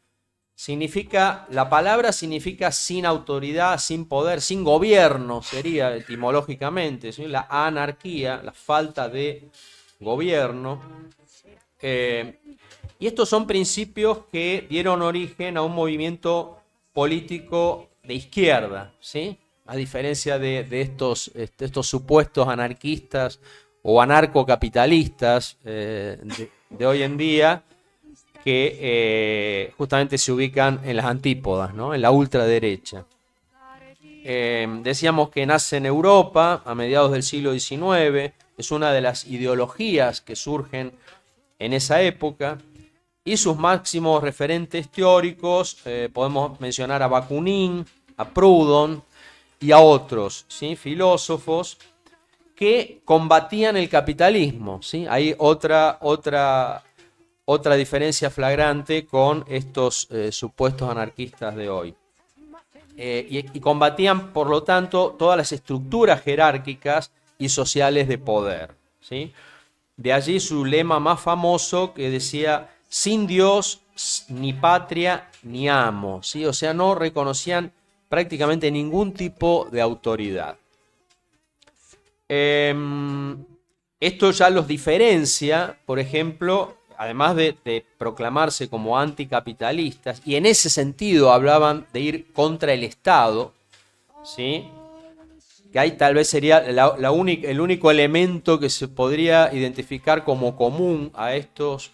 la palabra significa sin autoridad, sin poder, sin gobierno, sería etimológicamente, ¿sí? La anarquía, la falta de gobierno. Y estos son principios que dieron origen a un movimiento político de izquierda, ¿sí? A diferencia de estos supuestos anarquistas o anarcocapitalistas de hoy en día, que justamente se ubican en las antípodas, ¿no? En la ultraderecha. Decíamos que nace en Europa a mediados del siglo XIX, es una de las ideologías que surgen en esa época, y sus máximos referentes teóricos, podemos mencionar a Bakunin, a Proudhon y a otros, ¿sí? Filósofos que combatían el capitalismo, ¿sí? Hay otra diferencia flagrante con estos supuestos anarquistas de hoy. Y combatían, por lo tanto, todas las estructuras jerárquicas y sociales de poder, ¿sí? De allí su lema más famoso que decía: sin Dios, ni patria, ni amo, ¿sí? O sea, no reconocían prácticamente ningún tipo de autoridad. Esto ya los diferencia, por ejemplo, además de proclamarse como anticapitalistas, y en ese sentido hablaban de ir contra el Estado, ¿sí? que ahí tal vez sería el único elemento que se podría identificar como común a estos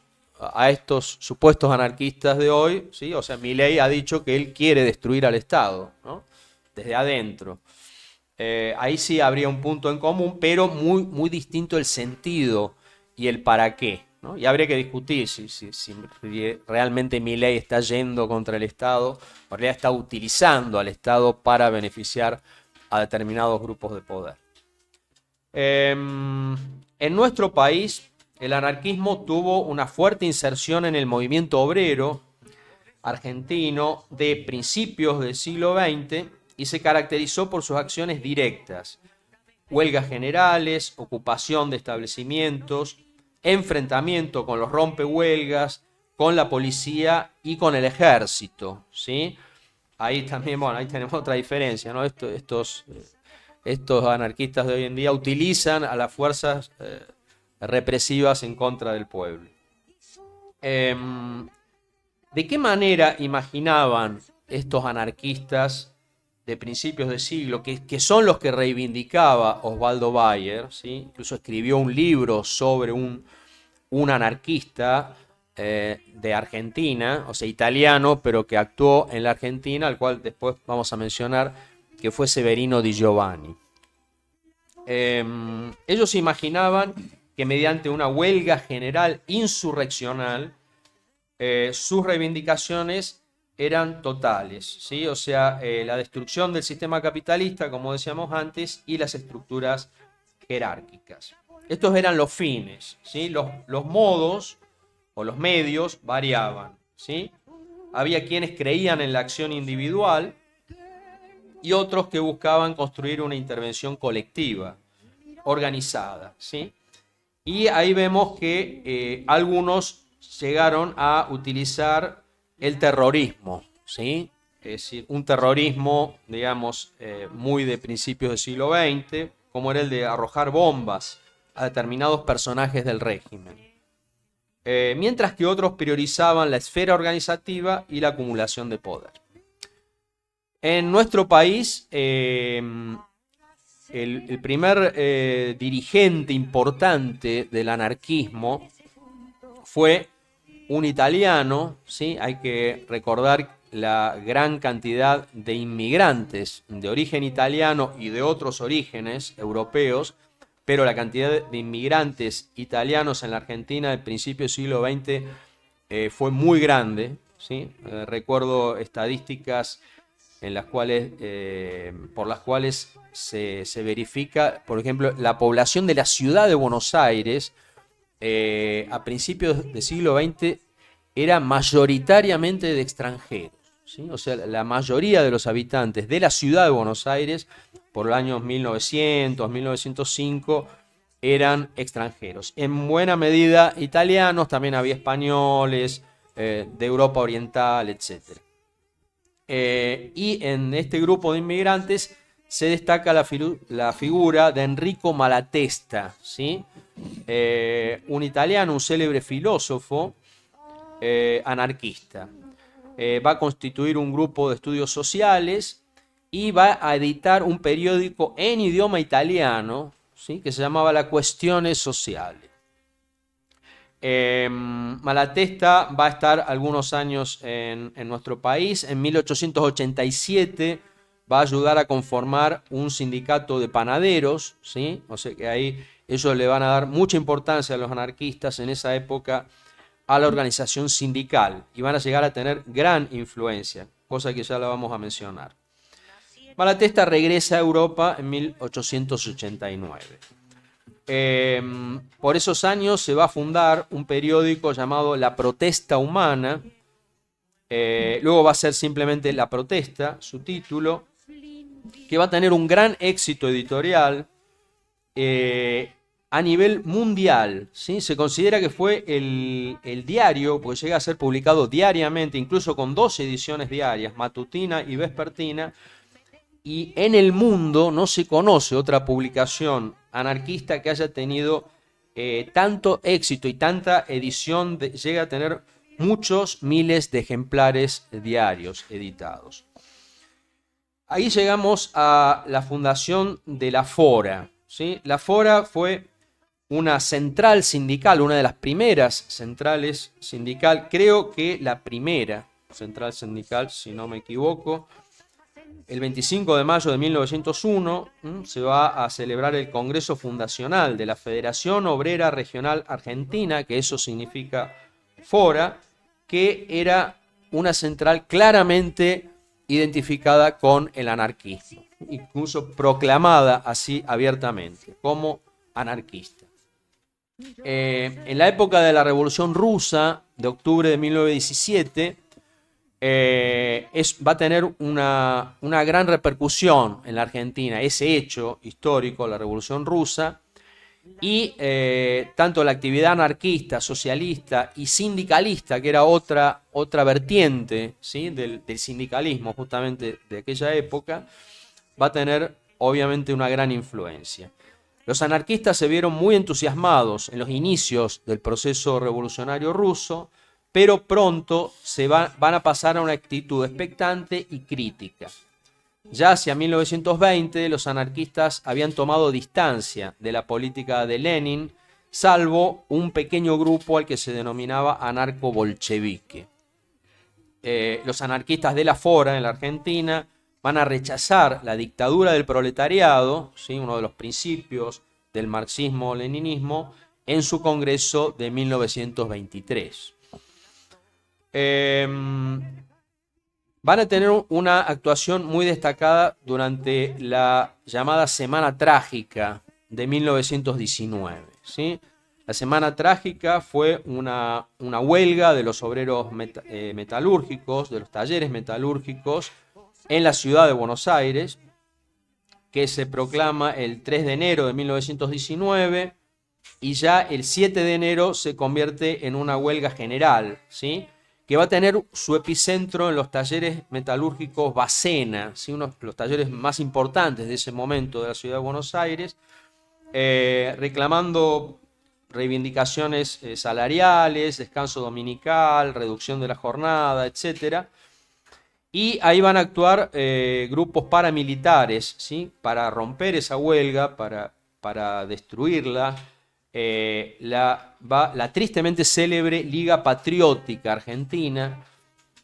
supuestos anarquistas de hoy, ¿sí? O sea, Milei ha dicho que él quiere destruir al Estado, ¿no? Desde adentro. Ahí sí habría un punto en común, pero muy, muy distinto el sentido y el para qué, ¿no? Y habría que discutir si realmente Milei está yendo contra el Estado, o en realidad está utilizando al Estado para beneficiar a determinados grupos de poder. En nuestro país, el anarquismo tuvo una fuerte inserción en el movimiento obrero argentino de principios del siglo XX y se caracterizó por sus acciones directas: huelgas generales, ocupación de establecimientos, enfrentamiento con los rompehuelgas, con la policía y con el ejército, ¿sí? Ahí también, bueno, ahí tenemos otra diferencia, ¿no? Estos anarquistas de hoy en día utilizan a las fuerzas represivas en contra del pueblo. ¿De qué manera imaginaban estos anarquistas de principios de siglo, que son los que reivindicaba Osvaldo Bayer, ¿sí? Incluso escribió un libro sobre un anarquista de Argentina, o sea, italiano, pero que actuó en la Argentina, al cual después vamos a mencionar, que fue Severino Di Giovanni. Ellos imaginaban que mediante una huelga general insurreccional, sus reivindicaciones eran totales, ¿sí? O sea, la destrucción del sistema capitalista, como decíamos antes, y las estructuras jerárquicas. Estos eran los fines, ¿sí? Los modos o los medios variaban, ¿sí? Había quienes creían en la acción individual y otros que buscaban construir una intervención colectiva, organizada, ¿sí? Y ahí vemos que algunos llegaron a utilizar el terrorismo, ¿sí? Es decir, un terrorismo, digamos, muy de principios del siglo XX, como era el de arrojar bombas a determinados personajes del régimen. Mientras que otros priorizaban la esfera organizativa y la acumulación de poder. En nuestro país, el primer dirigente importante del anarquismo fue un italiano, ¿sí? Hay que recordar la gran cantidad de inmigrantes de origen italiano y de otros orígenes europeos, pero la cantidad de inmigrantes italianos en la Argentina del principio del siglo XX fue muy grande, ¿sí? Recuerdo estadísticas en las cuales, por las cuales se verifica, por ejemplo, la población de la ciudad de Buenos Aires a principios del siglo XX era mayoritariamente de extranjeros, ¿sí? O sea, la mayoría de los habitantes de la ciudad de Buenos Aires por los años 1900, 1905 eran extranjeros. En buena medida italianos, también había españoles, de Europa Oriental, etc. Y en este grupo de inmigrantes se destaca la figura de Enrico Malatesta, ¿sí? Un italiano, un célebre filósofo anarquista. Va a constituir un grupo de estudios sociales y va a editar un periódico en idioma italiano, ¿sí? Que se llamaba La Questione Sociale. Malatesta va a estar algunos años en nuestro país. En 1887 va a ayudar a conformar un sindicato de panaderos, ¿sí? O sea que ahí ellos le van a dar mucha importancia a los anarquistas en esa época a la organización sindical y van a llegar a tener gran influencia, cosa que ya la vamos a mencionar. Malatesta regresa a Europa en 1889. Por esos años se va a fundar un periódico llamado La Protesta Humana, luego va a ser simplemente La Protesta, su título, que va a tener un gran éxito editorial a nivel mundial, ¿sí? Se considera que fue el diario, porque llega a ser publicado diariamente, incluso con 2 ediciones diarias, matutina y vespertina, y en el mundo no se conoce otra publicación anarquista que haya tenido tanto éxito y tanta edición, llega a tener muchos miles de ejemplares diarios editados. Ahí llegamos a la fundación de la Fora, ¿sí? La Fora fue una central sindical, una de las primeras centrales sindical, creo que la primera central sindical, si no me equivoco. El 25 de mayo de 1901 se va a celebrar el Congreso Fundacional de la Federación Obrera Regional Argentina, que eso significa Fora, que era una central claramente identificada con el anarquismo, incluso proclamada así abiertamente, como anarquista. En la época de la Revolución Rusa, de octubre de 1917, va a tener una gran repercusión en la Argentina, ese hecho histórico, la Revolución Rusa, y tanto la actividad anarquista, socialista y sindicalista, que era otra vertiente, ¿sí?, del sindicalismo justamente de aquella época, va a tener obviamente una gran influencia. Los anarquistas se vieron muy entusiasmados en los inicios del proceso revolucionario ruso, pero pronto van a pasar a una actitud expectante y crítica. Ya hacia 1920 los anarquistas habían tomado distancia de la política de Lenin, salvo un pequeño grupo al que se denominaba anarco-bolchevique. Los anarquistas de la Fora en la Argentina van a rechazar la dictadura del proletariado, ¿sí?, uno de los principios del marxismo-leninismo, en su congreso de 1923. Van a tener una actuación muy destacada durante la llamada Semana Trágica de 1919, ¿sí? La Semana Trágica fue una huelga de los obreros metalúrgicos, de los talleres metalúrgicos, en la ciudad de Buenos Aires, que se proclama el 3 de enero de 1919 y ya el 7 de enero se convierte en una huelga general, ¿sí?, que va a tener su epicentro en los talleres metalúrgicos Bacena, ¿sí?, uno de los talleres más importantes de ese momento de la ciudad de Buenos Aires, reclamando reivindicaciones salariales, descanso dominical, reducción de la jornada, etc. Y ahí van a actuar grupos paramilitares, ¿sí?, para romper esa huelga, para destruirla. La tristemente célebre Liga Patriótica Argentina,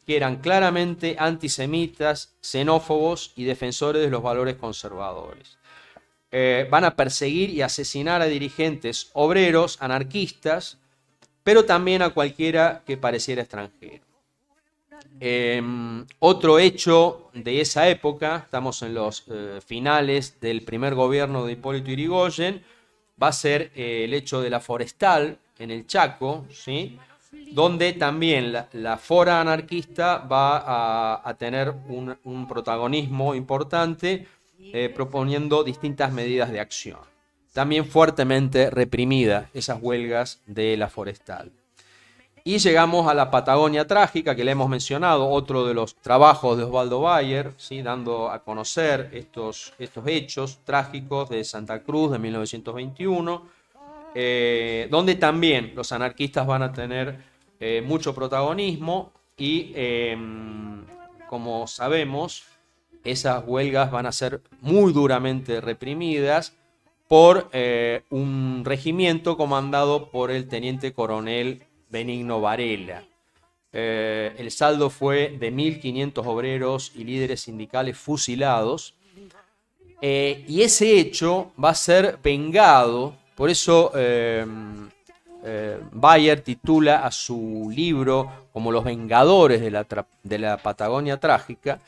que eran claramente antisemitas, xenófobos y defensores de los valores conservadores. Van a perseguir y asesinar a dirigentes obreros, anarquistas, pero también a cualquiera que pareciera extranjero. Otro hecho de esa época, estamos en los finales del primer gobierno de Hipólito Yrigoyen, va a ser el hecho de la Forestal en el Chaco, ¿sí?, donde también la Fora anarquista va a tener un protagonismo importante, proponiendo distintas medidas de acción. También fuertemente reprimidas esas huelgas de la Forestal. Y llegamos a la Patagonia Trágica, que le hemos mencionado, otro de los trabajos de Osvaldo Bayer, ¿sí?, dando a conocer estos hechos trágicos de Santa Cruz de 1921, donde también los anarquistas van a tener mucho protagonismo y, como sabemos, esas huelgas van a ser muy duramente reprimidas por un regimiento comandado por el teniente coronel Benigno Varela. El saldo fue de 1.500 obreros y líderes sindicales fusilados, y ese hecho va a ser vengado. Por eso Bayer titula a su libro como Los Vengadores de la Patagonia Trágica.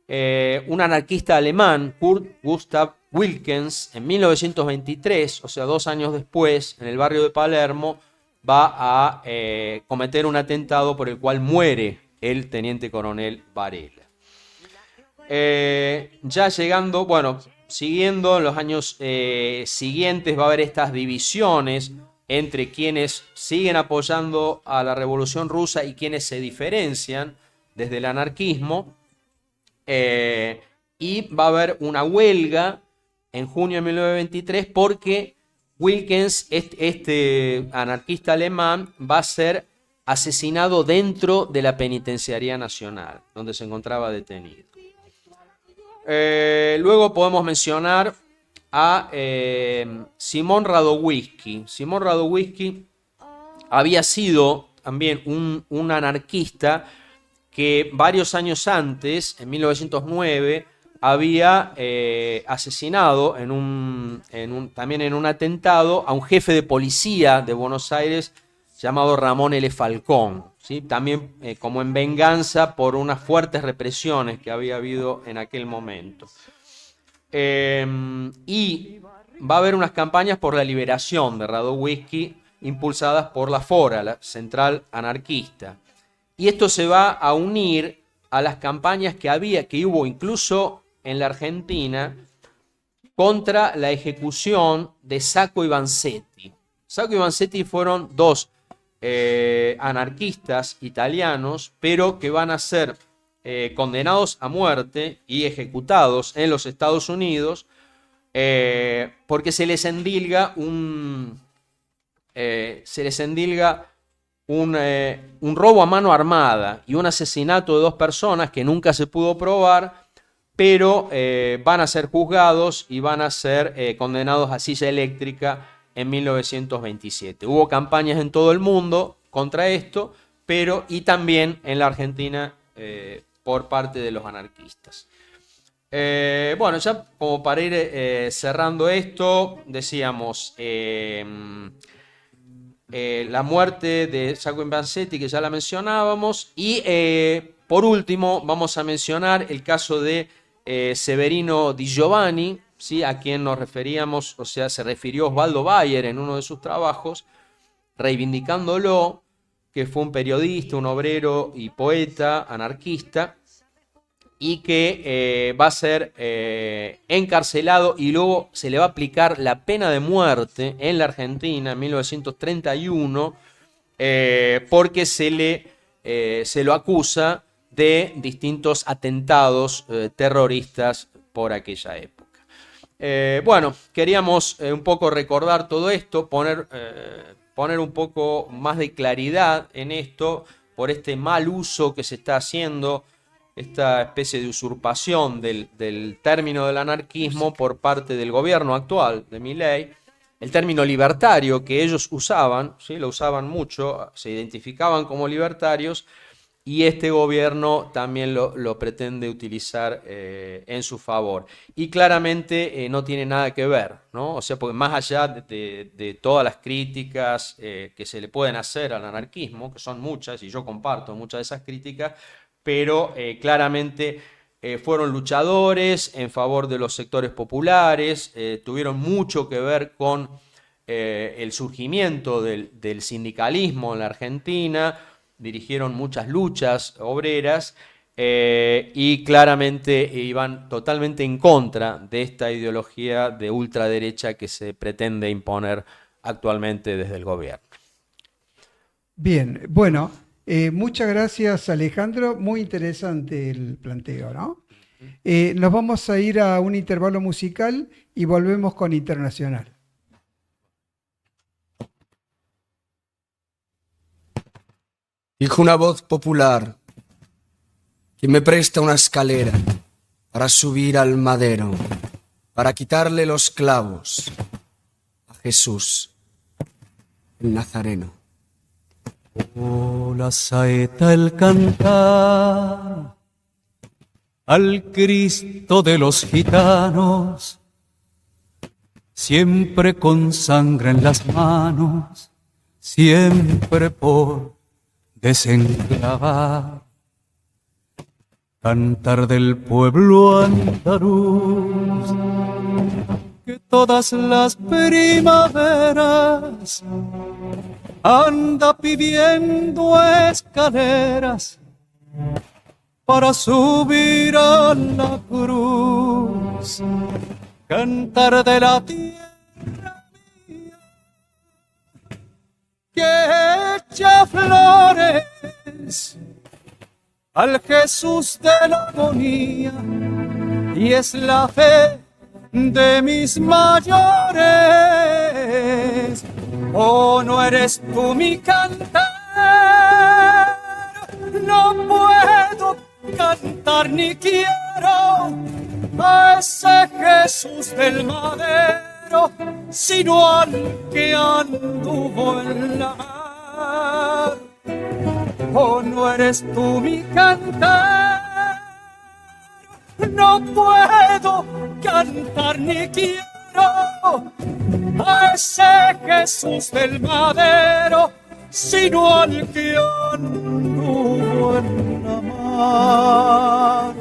Un anarquista alemán, Kurt Gustav Wilkens, en 1923, o sea 2 años después, en el barrio de Palermo, va a cometer un atentado por el cual muere el teniente coronel Varela. Ya llegando, bueno, siguiendo en los años siguientes va a haber estas divisiones entre quienes siguen apoyando a la Revolución Rusa y quienes se diferencian desde el anarquismo, y va a haber una huelga en junio de 1923 porque Wilkens, este anarquista alemán, va a ser asesinado dentro de la Penitenciaría Nacional, donde se encontraba detenido. Luego podemos mencionar a Simón Radowisky. Simón Radowisky había sido también un anarquista que varios años antes, en 1909, había asesinado también en un atentado a un jefe de policía de Buenos Aires llamado Ramón L. Falcón, ¿sí? También como en venganza por unas fuertes represiones que había habido en aquel momento. Y va a haber unas campañas por la liberación de Radowisky impulsadas por la FORA, la Central Anarquista. Y esto se va a unir a las campañas que hubo incluso en la Argentina contra la ejecución de Sacco y Vanzetti. Sacco y Vanzetti fueron dos anarquistas italianos, pero que van a ser condenados a muerte y ejecutados en los Estados Unidos porque se les endilga un robo a mano armada y un asesinato de dos personas que nunca se pudo probar, pero van a ser juzgados y van a ser condenados a silla eléctrica en 1927. Hubo campañas en todo el mundo contra esto, y también en la Argentina por parte de los anarquistas. Bueno, ya como para ir cerrando esto, decíamos la muerte de Sacco y Vanzetti, que ya la mencionábamos, y por último vamos a mencionar el caso de Severino Di Giovanni, ¿sí? A quien nos referíamos, o sea, se refirió Osvaldo Bayer en uno de sus trabajos, reivindicándolo, que fue un periodista, un obrero y poeta anarquista, y que va a ser encarcelado y luego se le va a aplicar la pena de muerte en la Argentina en 1931 porque se lo acusa de distintos atentados terroristas por aquella época. Bueno, queríamos un poco recordar todo esto, poner un poco más de claridad en esto por este mal uso que se está haciendo, esta especie de usurpación del término del anarquismo por parte del gobierno actual de Milei, el término libertario que ellos usaban, ¿sí? Lo usaban mucho, se identificaban como libertarios, y este gobierno también lo pretende utilizar en su favor. Y claramente no tiene nada que ver, ¿no? O sea, porque más allá de todas las críticas que se le pueden hacer al anarquismo, que son muchas, y yo comparto muchas de esas críticas, pero claramente fueron luchadores en favor de los sectores populares, tuvieron mucho que ver con el surgimiento del sindicalismo en la Argentina, dirigieron muchas luchas obreras y claramente iban totalmente en contra de esta ideología de ultraderecha que se pretende imponer actualmente desde el gobierno. Bien, bueno, muchas gracias, Alejandro, muy interesante el planteo, ¿no? Nos vamos a ir a un intervalo musical y volvemos con Internacional. Dijo una voz popular: ¿quién me presta una escalera para subir al madero, para quitarle los clavos a Jesús, el Nazareno? Oh, la saeta, el cantar al Cristo de los gitanos, siempre con sangre en las manos, siempre por desenclavar. Cantar del pueblo andaluz, que todas las primaveras anda pidiendo escaleras para subir a la cruz. Cantar de la tierra mía que echa flores al Jesús de la agonía, y es la fe de mis mayores. Oh, no eres tú mi cantar, no puedo cantar ni quiero a ese Jesús del madero, sino al que anduvo en la mar. ¿O no eres tú mi cantar? No puedo cantar ni quiero a ese Jesús del madero, sino al que anduvo en la mar.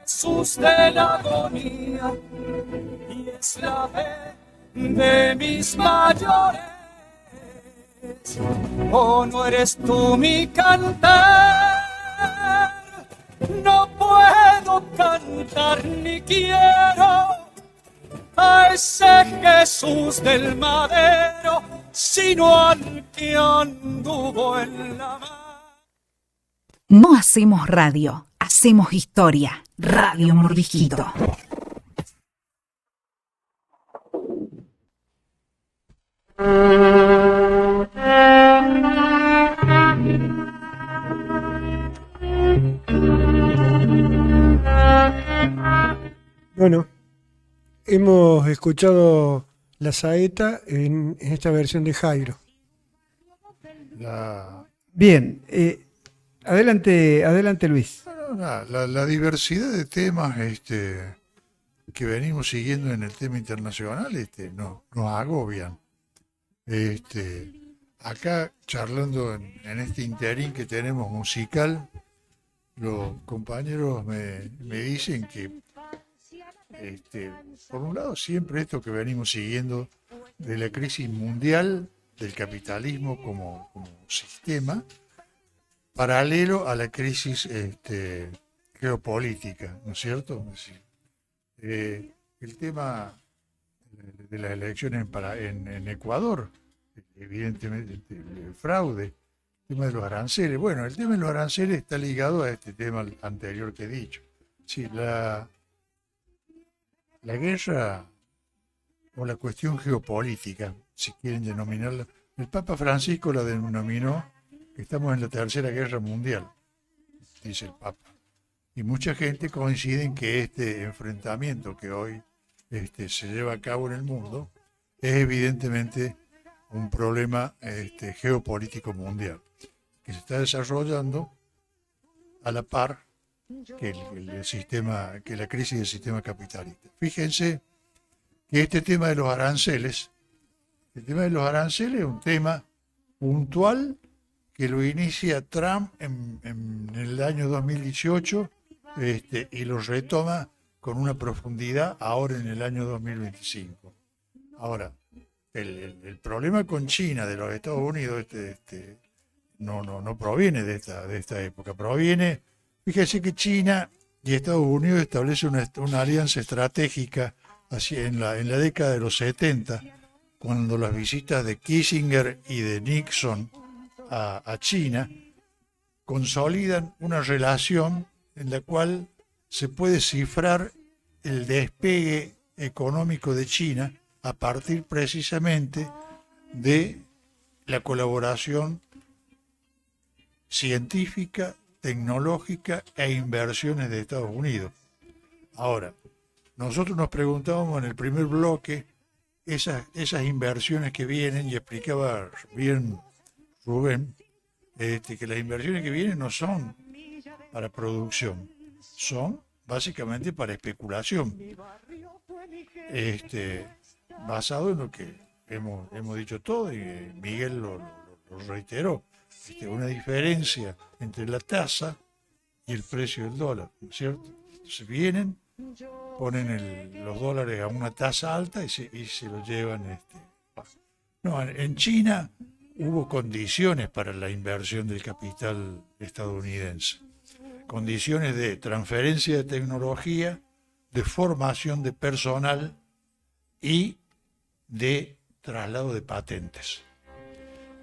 Jesús de la agonía, y es la fe de mis mayores. ¿O no eres tú mi cantar? No puedo cantar ni quiero a ese Jesús del madero, sino al que anduvo en la mar. No hacemos radio, hacemos historia. Radio Mordisquito. Bueno, hemos escuchado la saeta en esta versión de Jairo. Bien, adelante Luis. La diversidad de temas que venimos siguiendo en el tema internacional nos agobian. Acá charlando en este interín que tenemos musical, los compañeros me dicen que por un lado siempre esto que venimos siguiendo de la crisis mundial del capitalismo como sistema, paralelo a la crisis geopolítica, ¿no es cierto? Es decir, el tema de las elecciones en Ecuador, evidentemente el fraude, el tema de los aranceles. Bueno, el tema de los aranceles está ligado a este tema anterior que he dicho. Sí, la guerra o la cuestión geopolítica, si quieren denominarla, el Papa Francisco la denominó que estamos en la Tercera Guerra Mundial, dice el Papa. Y mucha gente coincide en que este enfrentamiento que hoy se lleva a cabo en el mundo es evidentemente un problema geopolítico mundial, que se está desarrollando a la par que que la crisis del sistema capitalista. Fíjense que este tema de los aranceles es un tema puntual que lo inicia Trump en el año 2018 y lo retoma con una profundidad ahora en el año 2025. Ahora, el problema con China de los Estados Unidos no proviene de esta época, fíjese que China y Estados Unidos establecen una alianza estratégica así en la década de los 70, cuando las visitas de Kissinger y de Nixon a China consolidan una relación en la cual se puede cifrar el despegue económico de China a partir precisamente de la colaboración científica, tecnológica e inversiones de Estados Unidos. Ahora, nosotros nos preguntábamos en el primer bloque esas inversiones que vienen, y explicaba bien Rubén, que las inversiones que vienen no son para producción, son básicamente para especulación, basado en lo que hemos dicho todo, y Miguel lo reiteró, una diferencia entre la tasa y el precio del dólar, ¿no es cierto? Entonces vienen, ponen los dólares a una tasa alta y se los llevan. No, en China hubo condiciones para la inversión del capital estadounidense. Condiciones de transferencia de tecnología, de formación de personal y de traslado de patentes.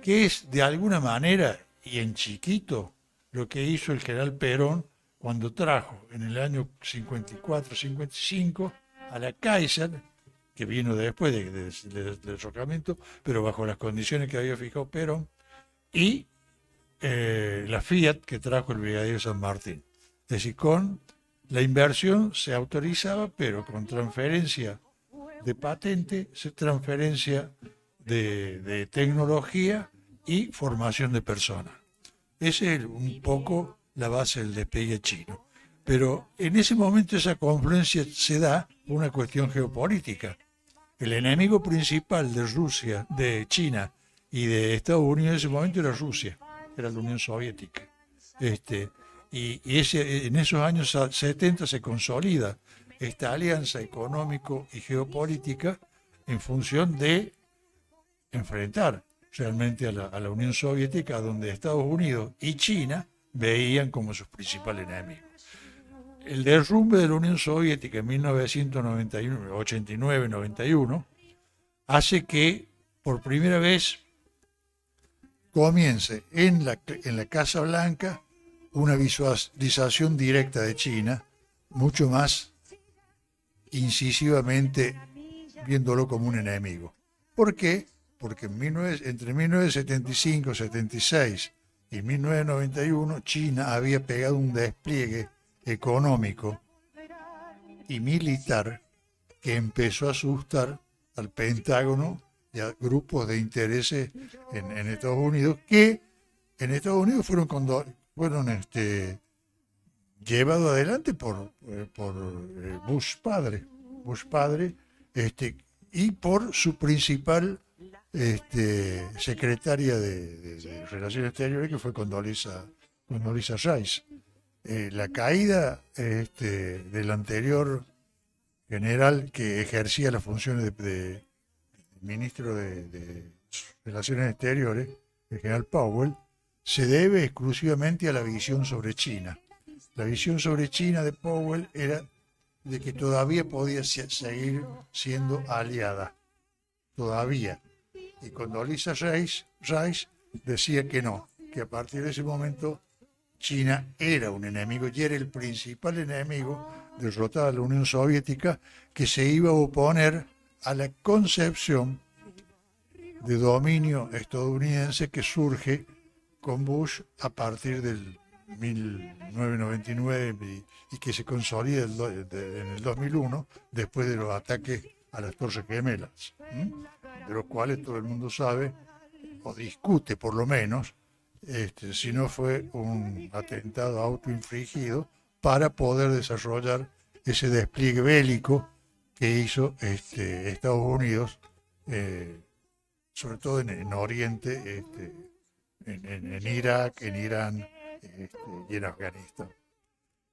Que es de alguna manera y en chiquito lo que hizo el general Perón cuando trajo en el año 54-55 a la Kaiser, que vino después del derrocamiento, pero bajo las condiciones que había fijado Perón, y la Fiat que trajo el brigadier San Martín. Es decir, con la inversión se autorizaba, pero con transferencia de patente, transferencia de tecnología y formación de personas. Esa es un poco la base del despegue chino. Pero en ese momento esa confluencia se da por una cuestión geopolítica. El enemigo principal de Rusia, de China y de Estados Unidos en ese momento era Rusia, era la Unión Soviética. Y en esos años 70 se consolida esta alianza económico y geopolítica en función de enfrentar realmente a la Unión Soviética, donde Estados Unidos y China veían como sus principales enemigos. El derrumbe de la Unión Soviética en 1989-91 hace que por primera vez comience en la Casa Blanca una visualización directa de China, mucho más incisivamente viéndolo como un enemigo. ¿Por qué? Porque entre 1975, 76 y 1991 China había pegado un despliegue económico y militar que empezó a asustar al Pentágono y a grupos de intereses en Estados Unidos, que en Estados Unidos fueron llevados adelante por Bush padre y por su principal secretaria de Relaciones Exteriores, que fue Condoleezza Rice. La caída del anterior general que ejercía las funciones de ministro de Relaciones Exteriores, el general Powell, se debe exclusivamente a la visión sobre China. La visión sobre China de Powell era de que todavía podía seguir siendo aliada, todavía. Y Condoleezza Rice decía que no, que a partir de ese momento China era un enemigo y era el principal enemigo derrotada a la Unión Soviética, que se iba a oponer a la concepción de dominio estadounidense que surge con Bush a partir del 1999 y que se consolida en el 2001 después de los ataques a las Torres Gemelas, de los cuales todo el mundo sabe o discute por lo menos si no fue un atentado autoinfligido para poder desarrollar ese despliegue bélico que hizo Estados Unidos, sobre todo en Oriente, en Irak, en Irán y en Afganistán.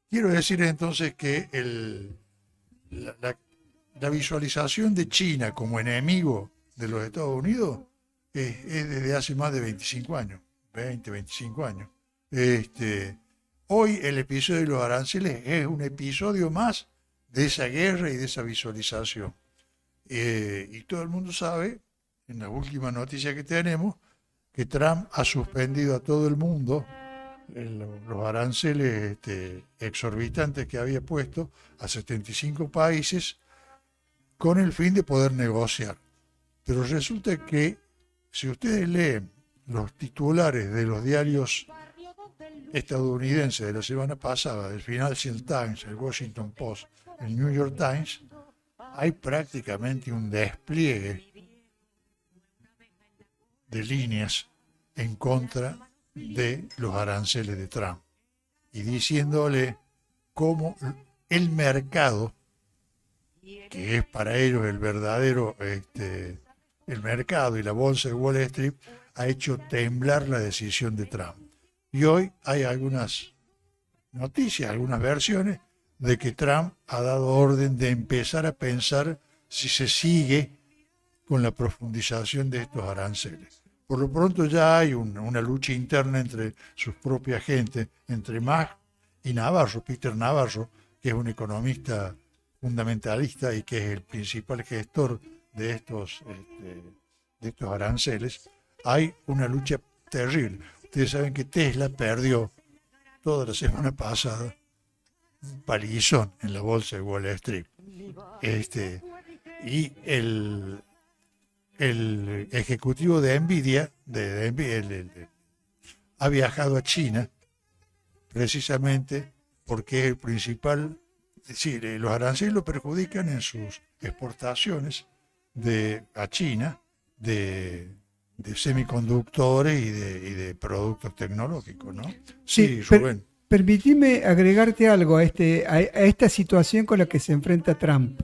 Quiero decir entonces que la visualización de China como enemigo de los Estados Unidos es desde hace más de 25 años, 25 años. Hoy el episodio de los aranceles es un episodio más de esa guerra y de esa visualización. Y todo el mundo sabe, en la última noticia que tenemos, que Trump ha suspendido a todo el mundo los aranceles exorbitantes que había puesto a 75 países con el fin de poder negociar. Pero resulta que si ustedes leen los titulares de los diarios estadounidenses de la semana pasada, el Financial Times, el Washington Post, el New York Times, hay prácticamente un despliegue de líneas en contra de los aranceles de Trump y diciéndole cómo el mercado, que es para ellos el verdadero el mercado y la bolsa de Wall Street, ha hecho temblar la decisión de Trump. Y hoy hay algunas noticias, algunas versiones, de que Trump ha dado orden de empezar a pensar si se sigue con la profundización de estos aranceles. Por lo pronto ya hay una lucha interna entre sus propias gente, entre Musk y Navarro, Peter Navarro, que es un economista fundamentalista y que es el principal gestor de estos aranceles. Hay una lucha terrible. Ustedes saben que Tesla perdió toda la semana pasada un palizón en la bolsa de Wall Street. Y el ejecutivo de Nvidia, ha viajado a China precisamente porque es el principal, es decir, los aranceles lo perjudican en sus exportaciones a China de semiconductores y de productos tecnológicos, ¿no? Sí, Rubén. Permitime agregarte algo a esta situación con la que se enfrenta Trump.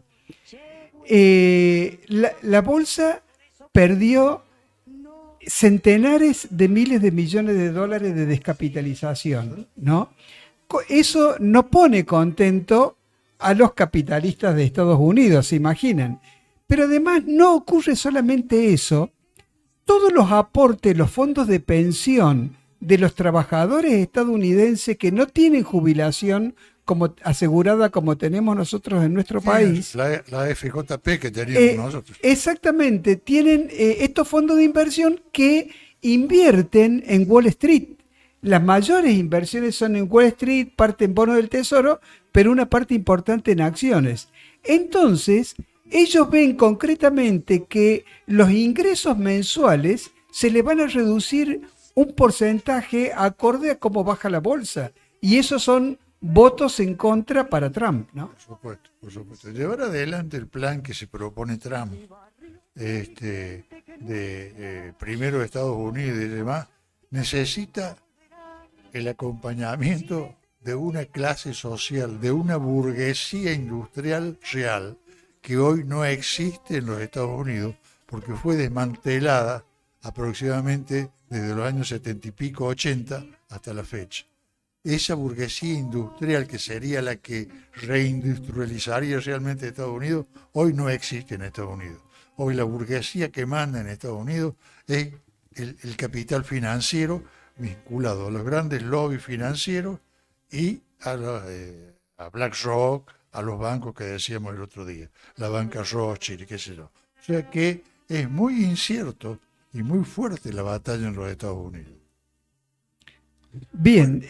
La bolsa perdió centenares de miles de millones de dólares de descapitalización, ¿no? Eso no pone contento a los capitalistas de Estados Unidos, se imaginan. Pero además no ocurre solamente eso. Todos los aportes, los fondos de pensión de los trabajadores estadounidenses que no tienen jubilación asegurada como tenemos nosotros en nuestro país. La FJP que teníamos nosotros. Exactamente, tienen estos fondos de inversión que invierten en Wall Street. Las mayores inversiones son en Wall Street, parte en bonos del tesoro, pero una parte importante en acciones. Entonces, ellos ven concretamente que los ingresos mensuales se les van a reducir un porcentaje acorde a cómo baja la bolsa. Y esos son votos en contra para Trump, ¿no? Por supuesto. Llevar adelante el plan que se propone Trump, primero de Estados Unidos y demás, necesita el acompañamiento de una clase social, de una burguesía industrial real, que hoy no existe en los Estados Unidos, porque fue desmantelada aproximadamente desde los años 70 y pico, 80, hasta la fecha. Esa burguesía industrial, que sería la que reindustrializaría realmente Estados Unidos, hoy no existe en Estados Unidos. Hoy la burguesía que manda en Estados Unidos es el capital financiero vinculado a los grandes lobbies financieros y a BlackRock, a los bancos que decíamos el otro día, la banca Rothschild, qué sé yo. O sea que es muy incierto y muy fuerte la batalla en los Estados Unidos. Bien,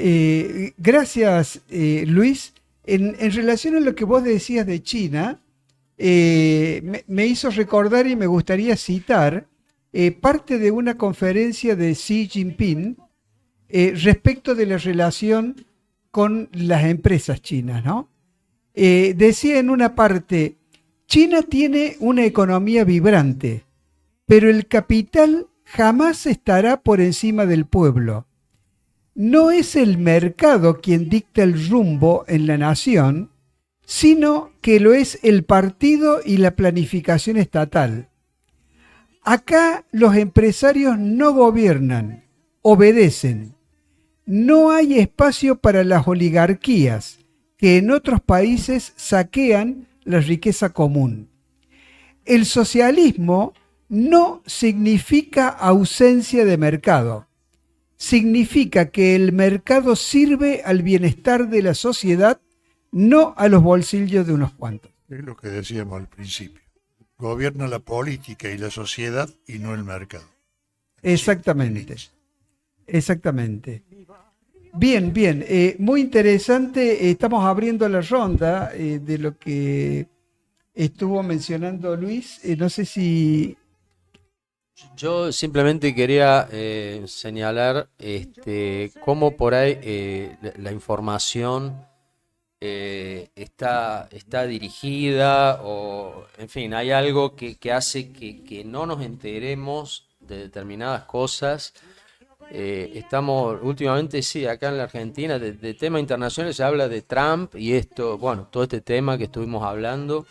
gracias Luis. En relación a lo que vos decías de China, me hizo recordar y me gustaría citar parte de una conferencia de Xi Jinping respecto de la relación con las empresas chinas, ¿no? Decía en una parte, China tiene una economía vibrante, pero el capital jamás estará por encima del pueblo. No es el mercado quien dicta el rumbo en la nación, sino que lo es el partido y la planificación estatal. Acá los empresarios no gobiernan, obedecen. No hay espacio para las oligarquías, que en otros países saquean la riqueza común. El socialismo no significa ausencia de mercado. Significa que el mercado sirve al bienestar de la sociedad, no a los bolsillos de unos cuantos. Es lo que decíamos al principio. Gobierna la política y la sociedad y no el mercado. Exactamente. Exactamente. Bien, bien. Muy interesante. Estamos abriendo la ronda de lo que estuvo mencionando Luis. No sé si... Yo simplemente quería señalar cómo por ahí la información está dirigida, o en fin, hay algo que hace que no nos enteremos de determinadas cosas. Estamos últimamente, sí, acá en la Argentina, de temas internacionales se habla de Trump y esto, bueno, todo este tema que estuvimos hablando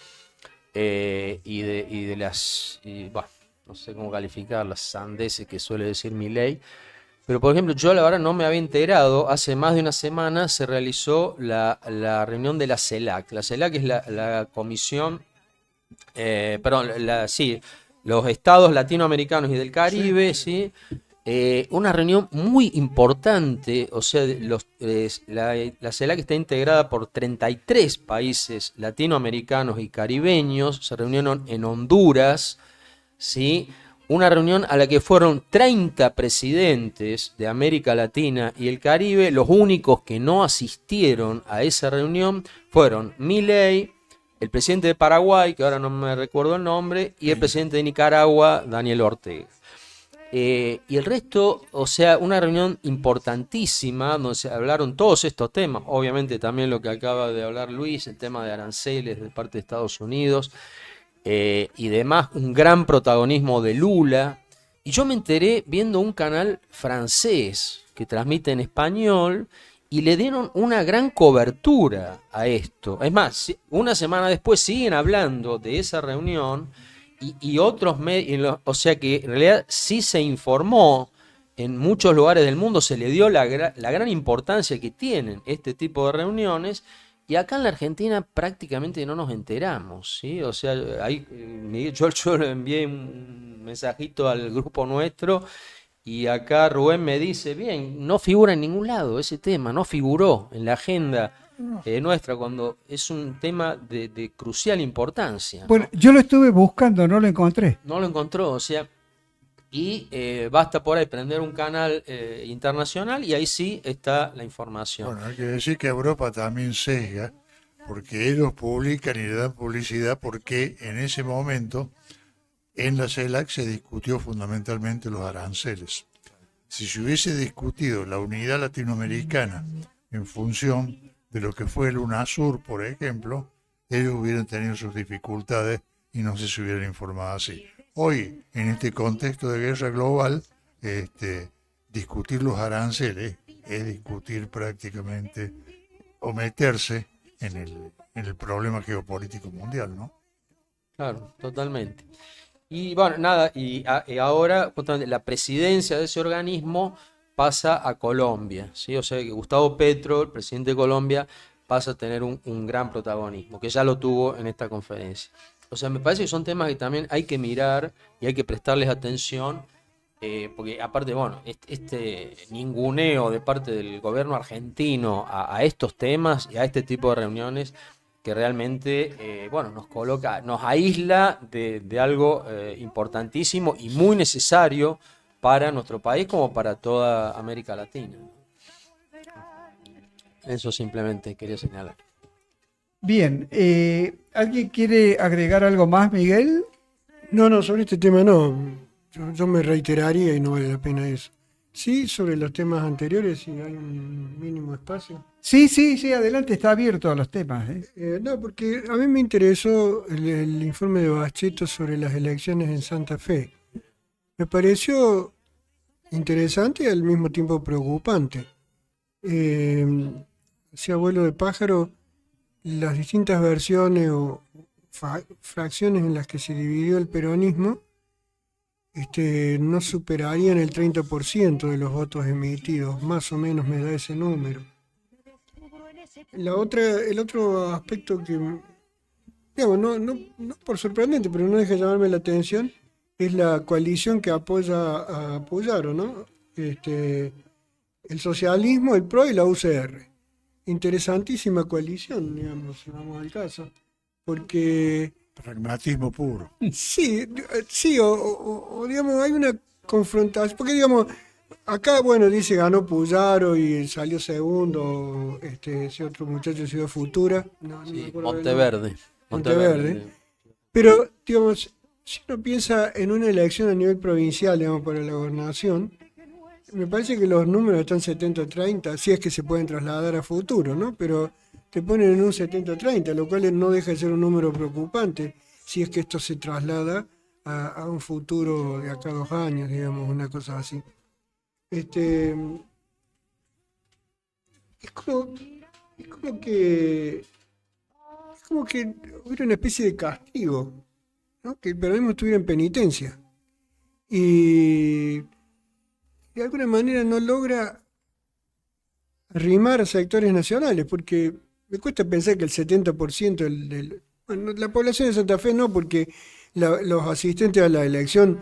y de las... bueno, no sé cómo calificar las sandeces que suele decir Milei, Pero, por ejemplo, yo la verdad no me había enterado, hace más de una semana se realizó la reunión de la CELAC. La CELAC es la comisión, perdón, sí, los estados latinoamericanos y del Caribe, ¿sí? Una reunión muy importante, o sea, la CELAC está integrada por 33 países latinoamericanos y caribeños, se reunieron en Honduras, ¿sí? Una reunión a la que fueron 30 presidentes de América Latina y el Caribe. Los únicos que no asistieron a esa reunión fueron Milei, el presidente de Paraguay, que ahora no me recuerdo el nombre, y el presidente de Nicaragua, Daniel Ortega. Y el resto, o sea, una reunión importantísima donde se hablaron todos estos temas. Obviamente también lo que acaba de hablar Luis, el tema de aranceles de parte de Estados Unidos. Y demás, un gran protagonismo de Lula. Y yo me enteré viendo un canal francés que transmite en español y le dieron una gran cobertura a esto. Es más, una semana después siguen hablando de esa reunión y otros medios, o sea que en realidad sí se informó en muchos lugares del mundo, se le dio la gran importancia que tienen este tipo de reuniones. Y acá en la Argentina prácticamente no nos enteramos, ¿sí? O sea, yo le envié un mensajito al grupo nuestro y acá Rubén me dice, bien, no figura en ningún lado ese tema, no figuró en la agenda nuestra cuando es un tema de crucial importancia, ¿no? Bueno, yo lo estuve buscando, no lo encontré. No lo encontró, o sea, y basta por ahí prender un canal internacional y ahí sí está la información. Bueno, hay que decir que Europa también sesga, porque ellos publican y le dan publicidad porque en ese momento en la CELAC se discutió fundamentalmente los aranceles. Si se hubiese discutido la unidad latinoamericana en función de lo que fue el UNASUR, por ejemplo, ellos hubieran tenido sus dificultades y no se hubieran informado así. Hoy, en este contexto de guerra global, discutir los aranceles es discutir prácticamente o meterse en el problema geopolítico mundial, ¿no? Claro, totalmente. Y bueno, nada, y ahora justamente la presidencia de ese organismo pasa a Colombia, ¿sí? O sea que Gustavo Petro, el presidente de Colombia, pasa a tener un gran protagonismo, que ya lo tuvo en esta conferencia. O sea, me parece que son temas que también hay que mirar y hay que prestarles atención, porque aparte, bueno, este ninguneo de parte del gobierno argentino a estos temas y a este tipo de reuniones que realmente, bueno, nos aísla de algo importantísimo y muy necesario para nuestro país como para toda América Latina. Eso simplemente quería señalar. Bien, ¿alguien quiere agregar algo más, Miguel? No, sobre este tema no. Yo me reiteraría y no vale la pena eso. Sí, sobre los temas anteriores, si hay un mínimo espacio. Sí, adelante, está abierto a los temas. No, porque a mí me interesó el informe de Bacheto sobre las elecciones en Santa Fe. Me pareció interesante y al mismo tiempo preocupante. Hacía vuelo de pájaro las distintas versiones o fracciones en las que se dividió el peronismo no superarían el 30% de los votos emitidos, más o menos me da ese número. El otro aspecto que, digamos, no por sorprendente, pero no deja de llamarme la atención, es la coalición que apoyaron, ¿no? El socialismo, el PRO y la UCR. Interesantísima coalición, digamos, si vamos al caso, porque... Pragmatismo puro. Sí, o digamos, hay una confrontación, porque digamos, acá, bueno, dice ganó Puyaro y salió segundo, ese otro muchacho Ciudad Futura. Sí, Monteverde. Pero, digamos, si uno piensa en una elección a nivel provincial, digamos, para la gobernación, me parece que los números están 70-30, si es que se pueden trasladar a futuro, ¿no? Pero te ponen en un 70-30, lo cual no deja de ser un número preocupante, si es que esto se traslada a un futuro de acá a 2 años, digamos, una cosa así. Es como que hubiera una especie de castigo, ¿no? Que el peronismo estuviera en penitencia. Y de alguna manera no logra arrimar a sectores nacionales, porque me cuesta pensar que el 70% bueno, la población de Santa Fe no, porque los asistentes a la elección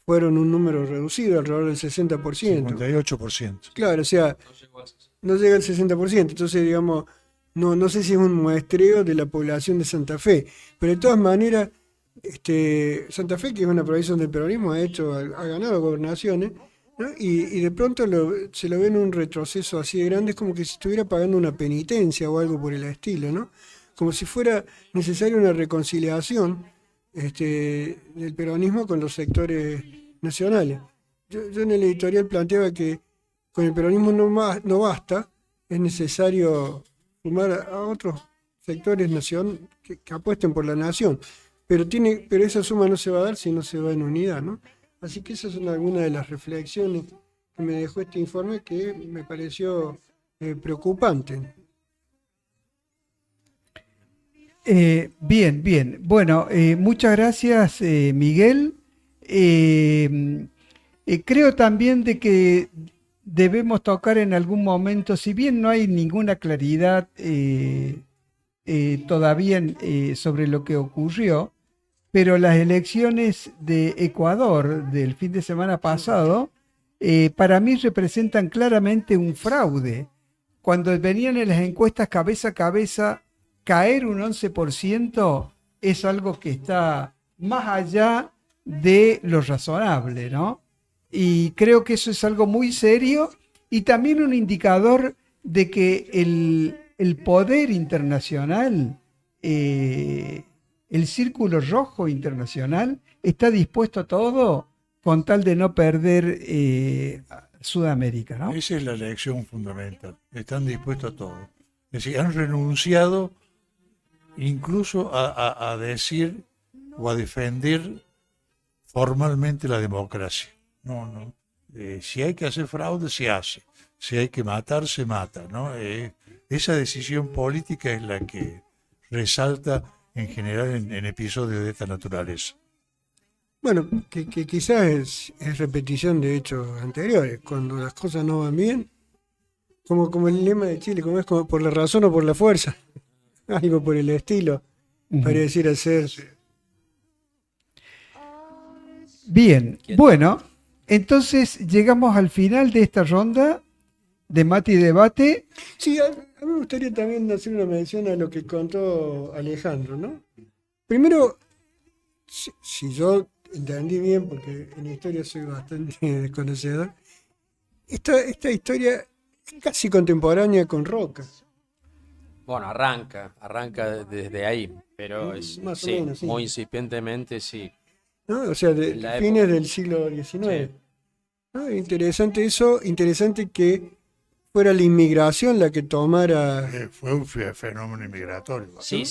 fueron un número reducido, alrededor del 60%. 58%. Claro, o sea, no llega al 60%, entonces digamos, no sé si es un muestreo de la población de Santa Fe, pero de todas maneras, Santa Fe, que es una provincia donde el peronismo ha ganado gobernaciones, ¿no? Y de pronto se lo ve en un retroceso así de grande, es como que si estuviera pagando una penitencia o algo por el estilo, ¿no? Como si fuera necesaria una reconciliación del peronismo con los sectores nacionales. Yo en el editorial planteaba que con el peronismo no basta, es necesario sumar a otros sectores que apuesten por la nación, pero esa suma no se va a dar si no se va en unidad, ¿no? Así que esas son algunas de las reflexiones que me dejó este informe que me pareció preocupante. Bien. Bueno, muchas gracias, Miguel. Creo también de que debemos tocar en algún momento, si bien no hay ninguna claridad todavía sobre lo que ocurrió, pero las elecciones de Ecuador del fin de semana pasado, para mí representan claramente un fraude. Cuando venían en las encuestas cabeza a cabeza, caer un 11% es algo que está más allá de lo razonable, ¿no? Y creo que eso es algo muy serio y también un indicador de que el poder internacional, el círculo rojo internacional, está dispuesto a todo con tal de no perder Sudamérica, ¿no? Esa es la lección fundamental. Están dispuestos a todo. Es decir, han renunciado incluso a decir o a defender formalmente la democracia. No. Si hay que hacer fraude, se hace. Si hay que matar, se mata, ¿no? Esa decisión política es la que resalta en general en episodios de esta naturaleza. Bueno, que quizás es repetición de hechos anteriores. Cuando las cosas no van bien, como el lema de Chile, como es como por la razón o por la fuerza, algo por el estilo, pareciera ser. Bien, bueno, entonces llegamos al final de esta ronda de Mate y Debate. Sí, a mí me gustaría también hacer una mención a lo que contó Alejandro, ¿no? Primero, si yo entendí bien, porque en historia soy bastante desconocedor, esta historia es casi contemporánea con Roca. Bueno, arranca desde ahí, pero es, más o sí, menos, sí. muy incipientemente, sí. ¿No? O sea, de La fines época. del siglo XIX. Sí. ¿No? Interesante eso, interesante que fuera la inmigración la que tomara. Fue un fenómeno inmigratorio. Sí.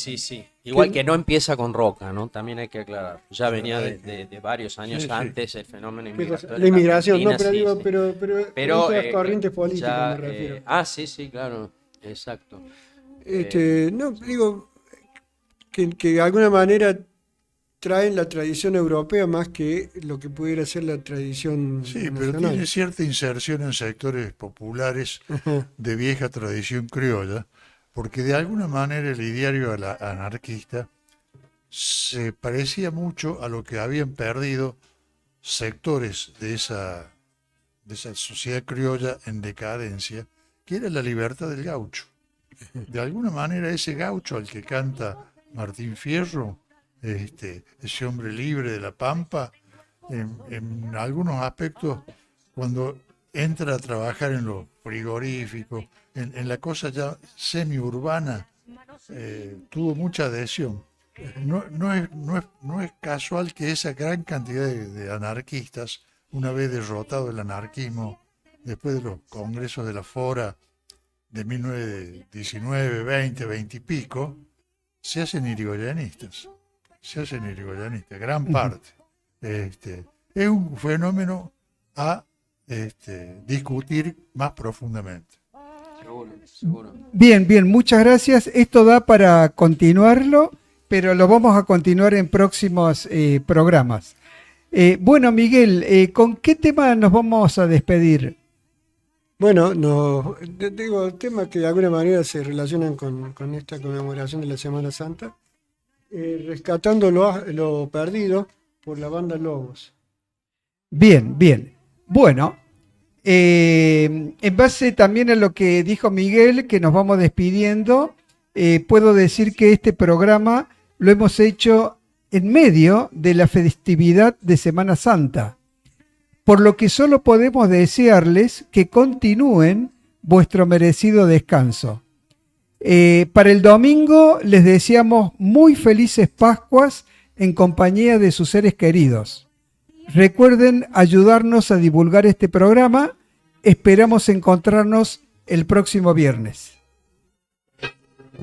Igual que no empieza con Roca, ¿no? También hay que aclarar. Ya venía de varios años Sí. antes el fenómeno ¿Qué cosa? inmigratorio. La inmigración, en no, pero Argentina, digo, sí. pero las corrientes políticas me refiero. Sí, claro, exacto. No, digo que de alguna manera traen la tradición europea más que lo que pudiera ser la tradición Sí, pero nacional. tiene cierta inserción en sectores populares de vieja tradición criolla, porque de alguna manera el ideario anarquista se parecía mucho a lo que habían perdido sectores de esa sociedad criolla en decadencia, que era la libertad del gaucho. De alguna manera ese gaucho al que canta Martín Fierro, ese hombre libre de la Pampa, en algunos aspectos, cuando entra a trabajar en lo frigorífico, en la cosa ya semiurbana, tuvo mucha adhesión. No es casual que esa gran cantidad de anarquistas, una vez derrotado el anarquismo, después de los congresos de la Fora de 1919, 20 y pico, se hacen irigoyenistas. Gran parte. Es un fenómeno a discutir más profundamente. Seguro. Bien, muchas gracias. Esto da para continuarlo, pero lo vamos a continuar en próximos programas. Bueno, Miguel, ¿con qué tema nos vamos a despedir? Bueno, digo, temas que de alguna manera se relacionan con esta conmemoración de la Semana Santa, rescatando lo perdido por la banda Lobos. Bien, bien. Bueno, en base también a lo que dijo Miguel, que nos vamos despidiendo, puedo decir que este programa lo hemos hecho en medio de la festividad de Semana Santa, por lo que solo podemos desearles que continúen vuestro merecido descanso. Para el domingo les deseamos muy felices Pascuas en compañía de sus seres queridos. Recuerden ayudarnos a divulgar este programa. Esperamos encontrarnos el próximo viernes.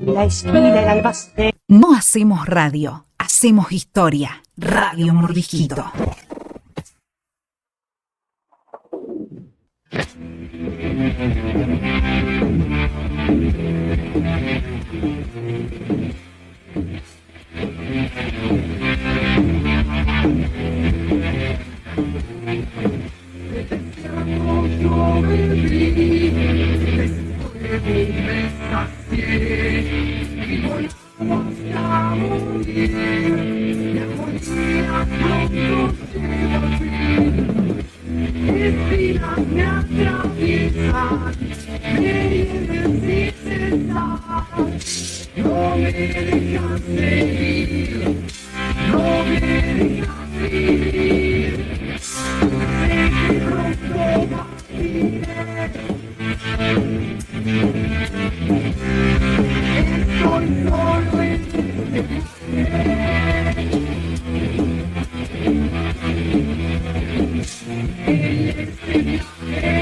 La esquina del albacete. No hacemos radio, hacemos historia. Radio Mordisquito. Me atraviesan, me hieren sin cesar, no me dejan seguir, no me dejan vivir, sé que pronto partiré. Estoy solo en este viaje.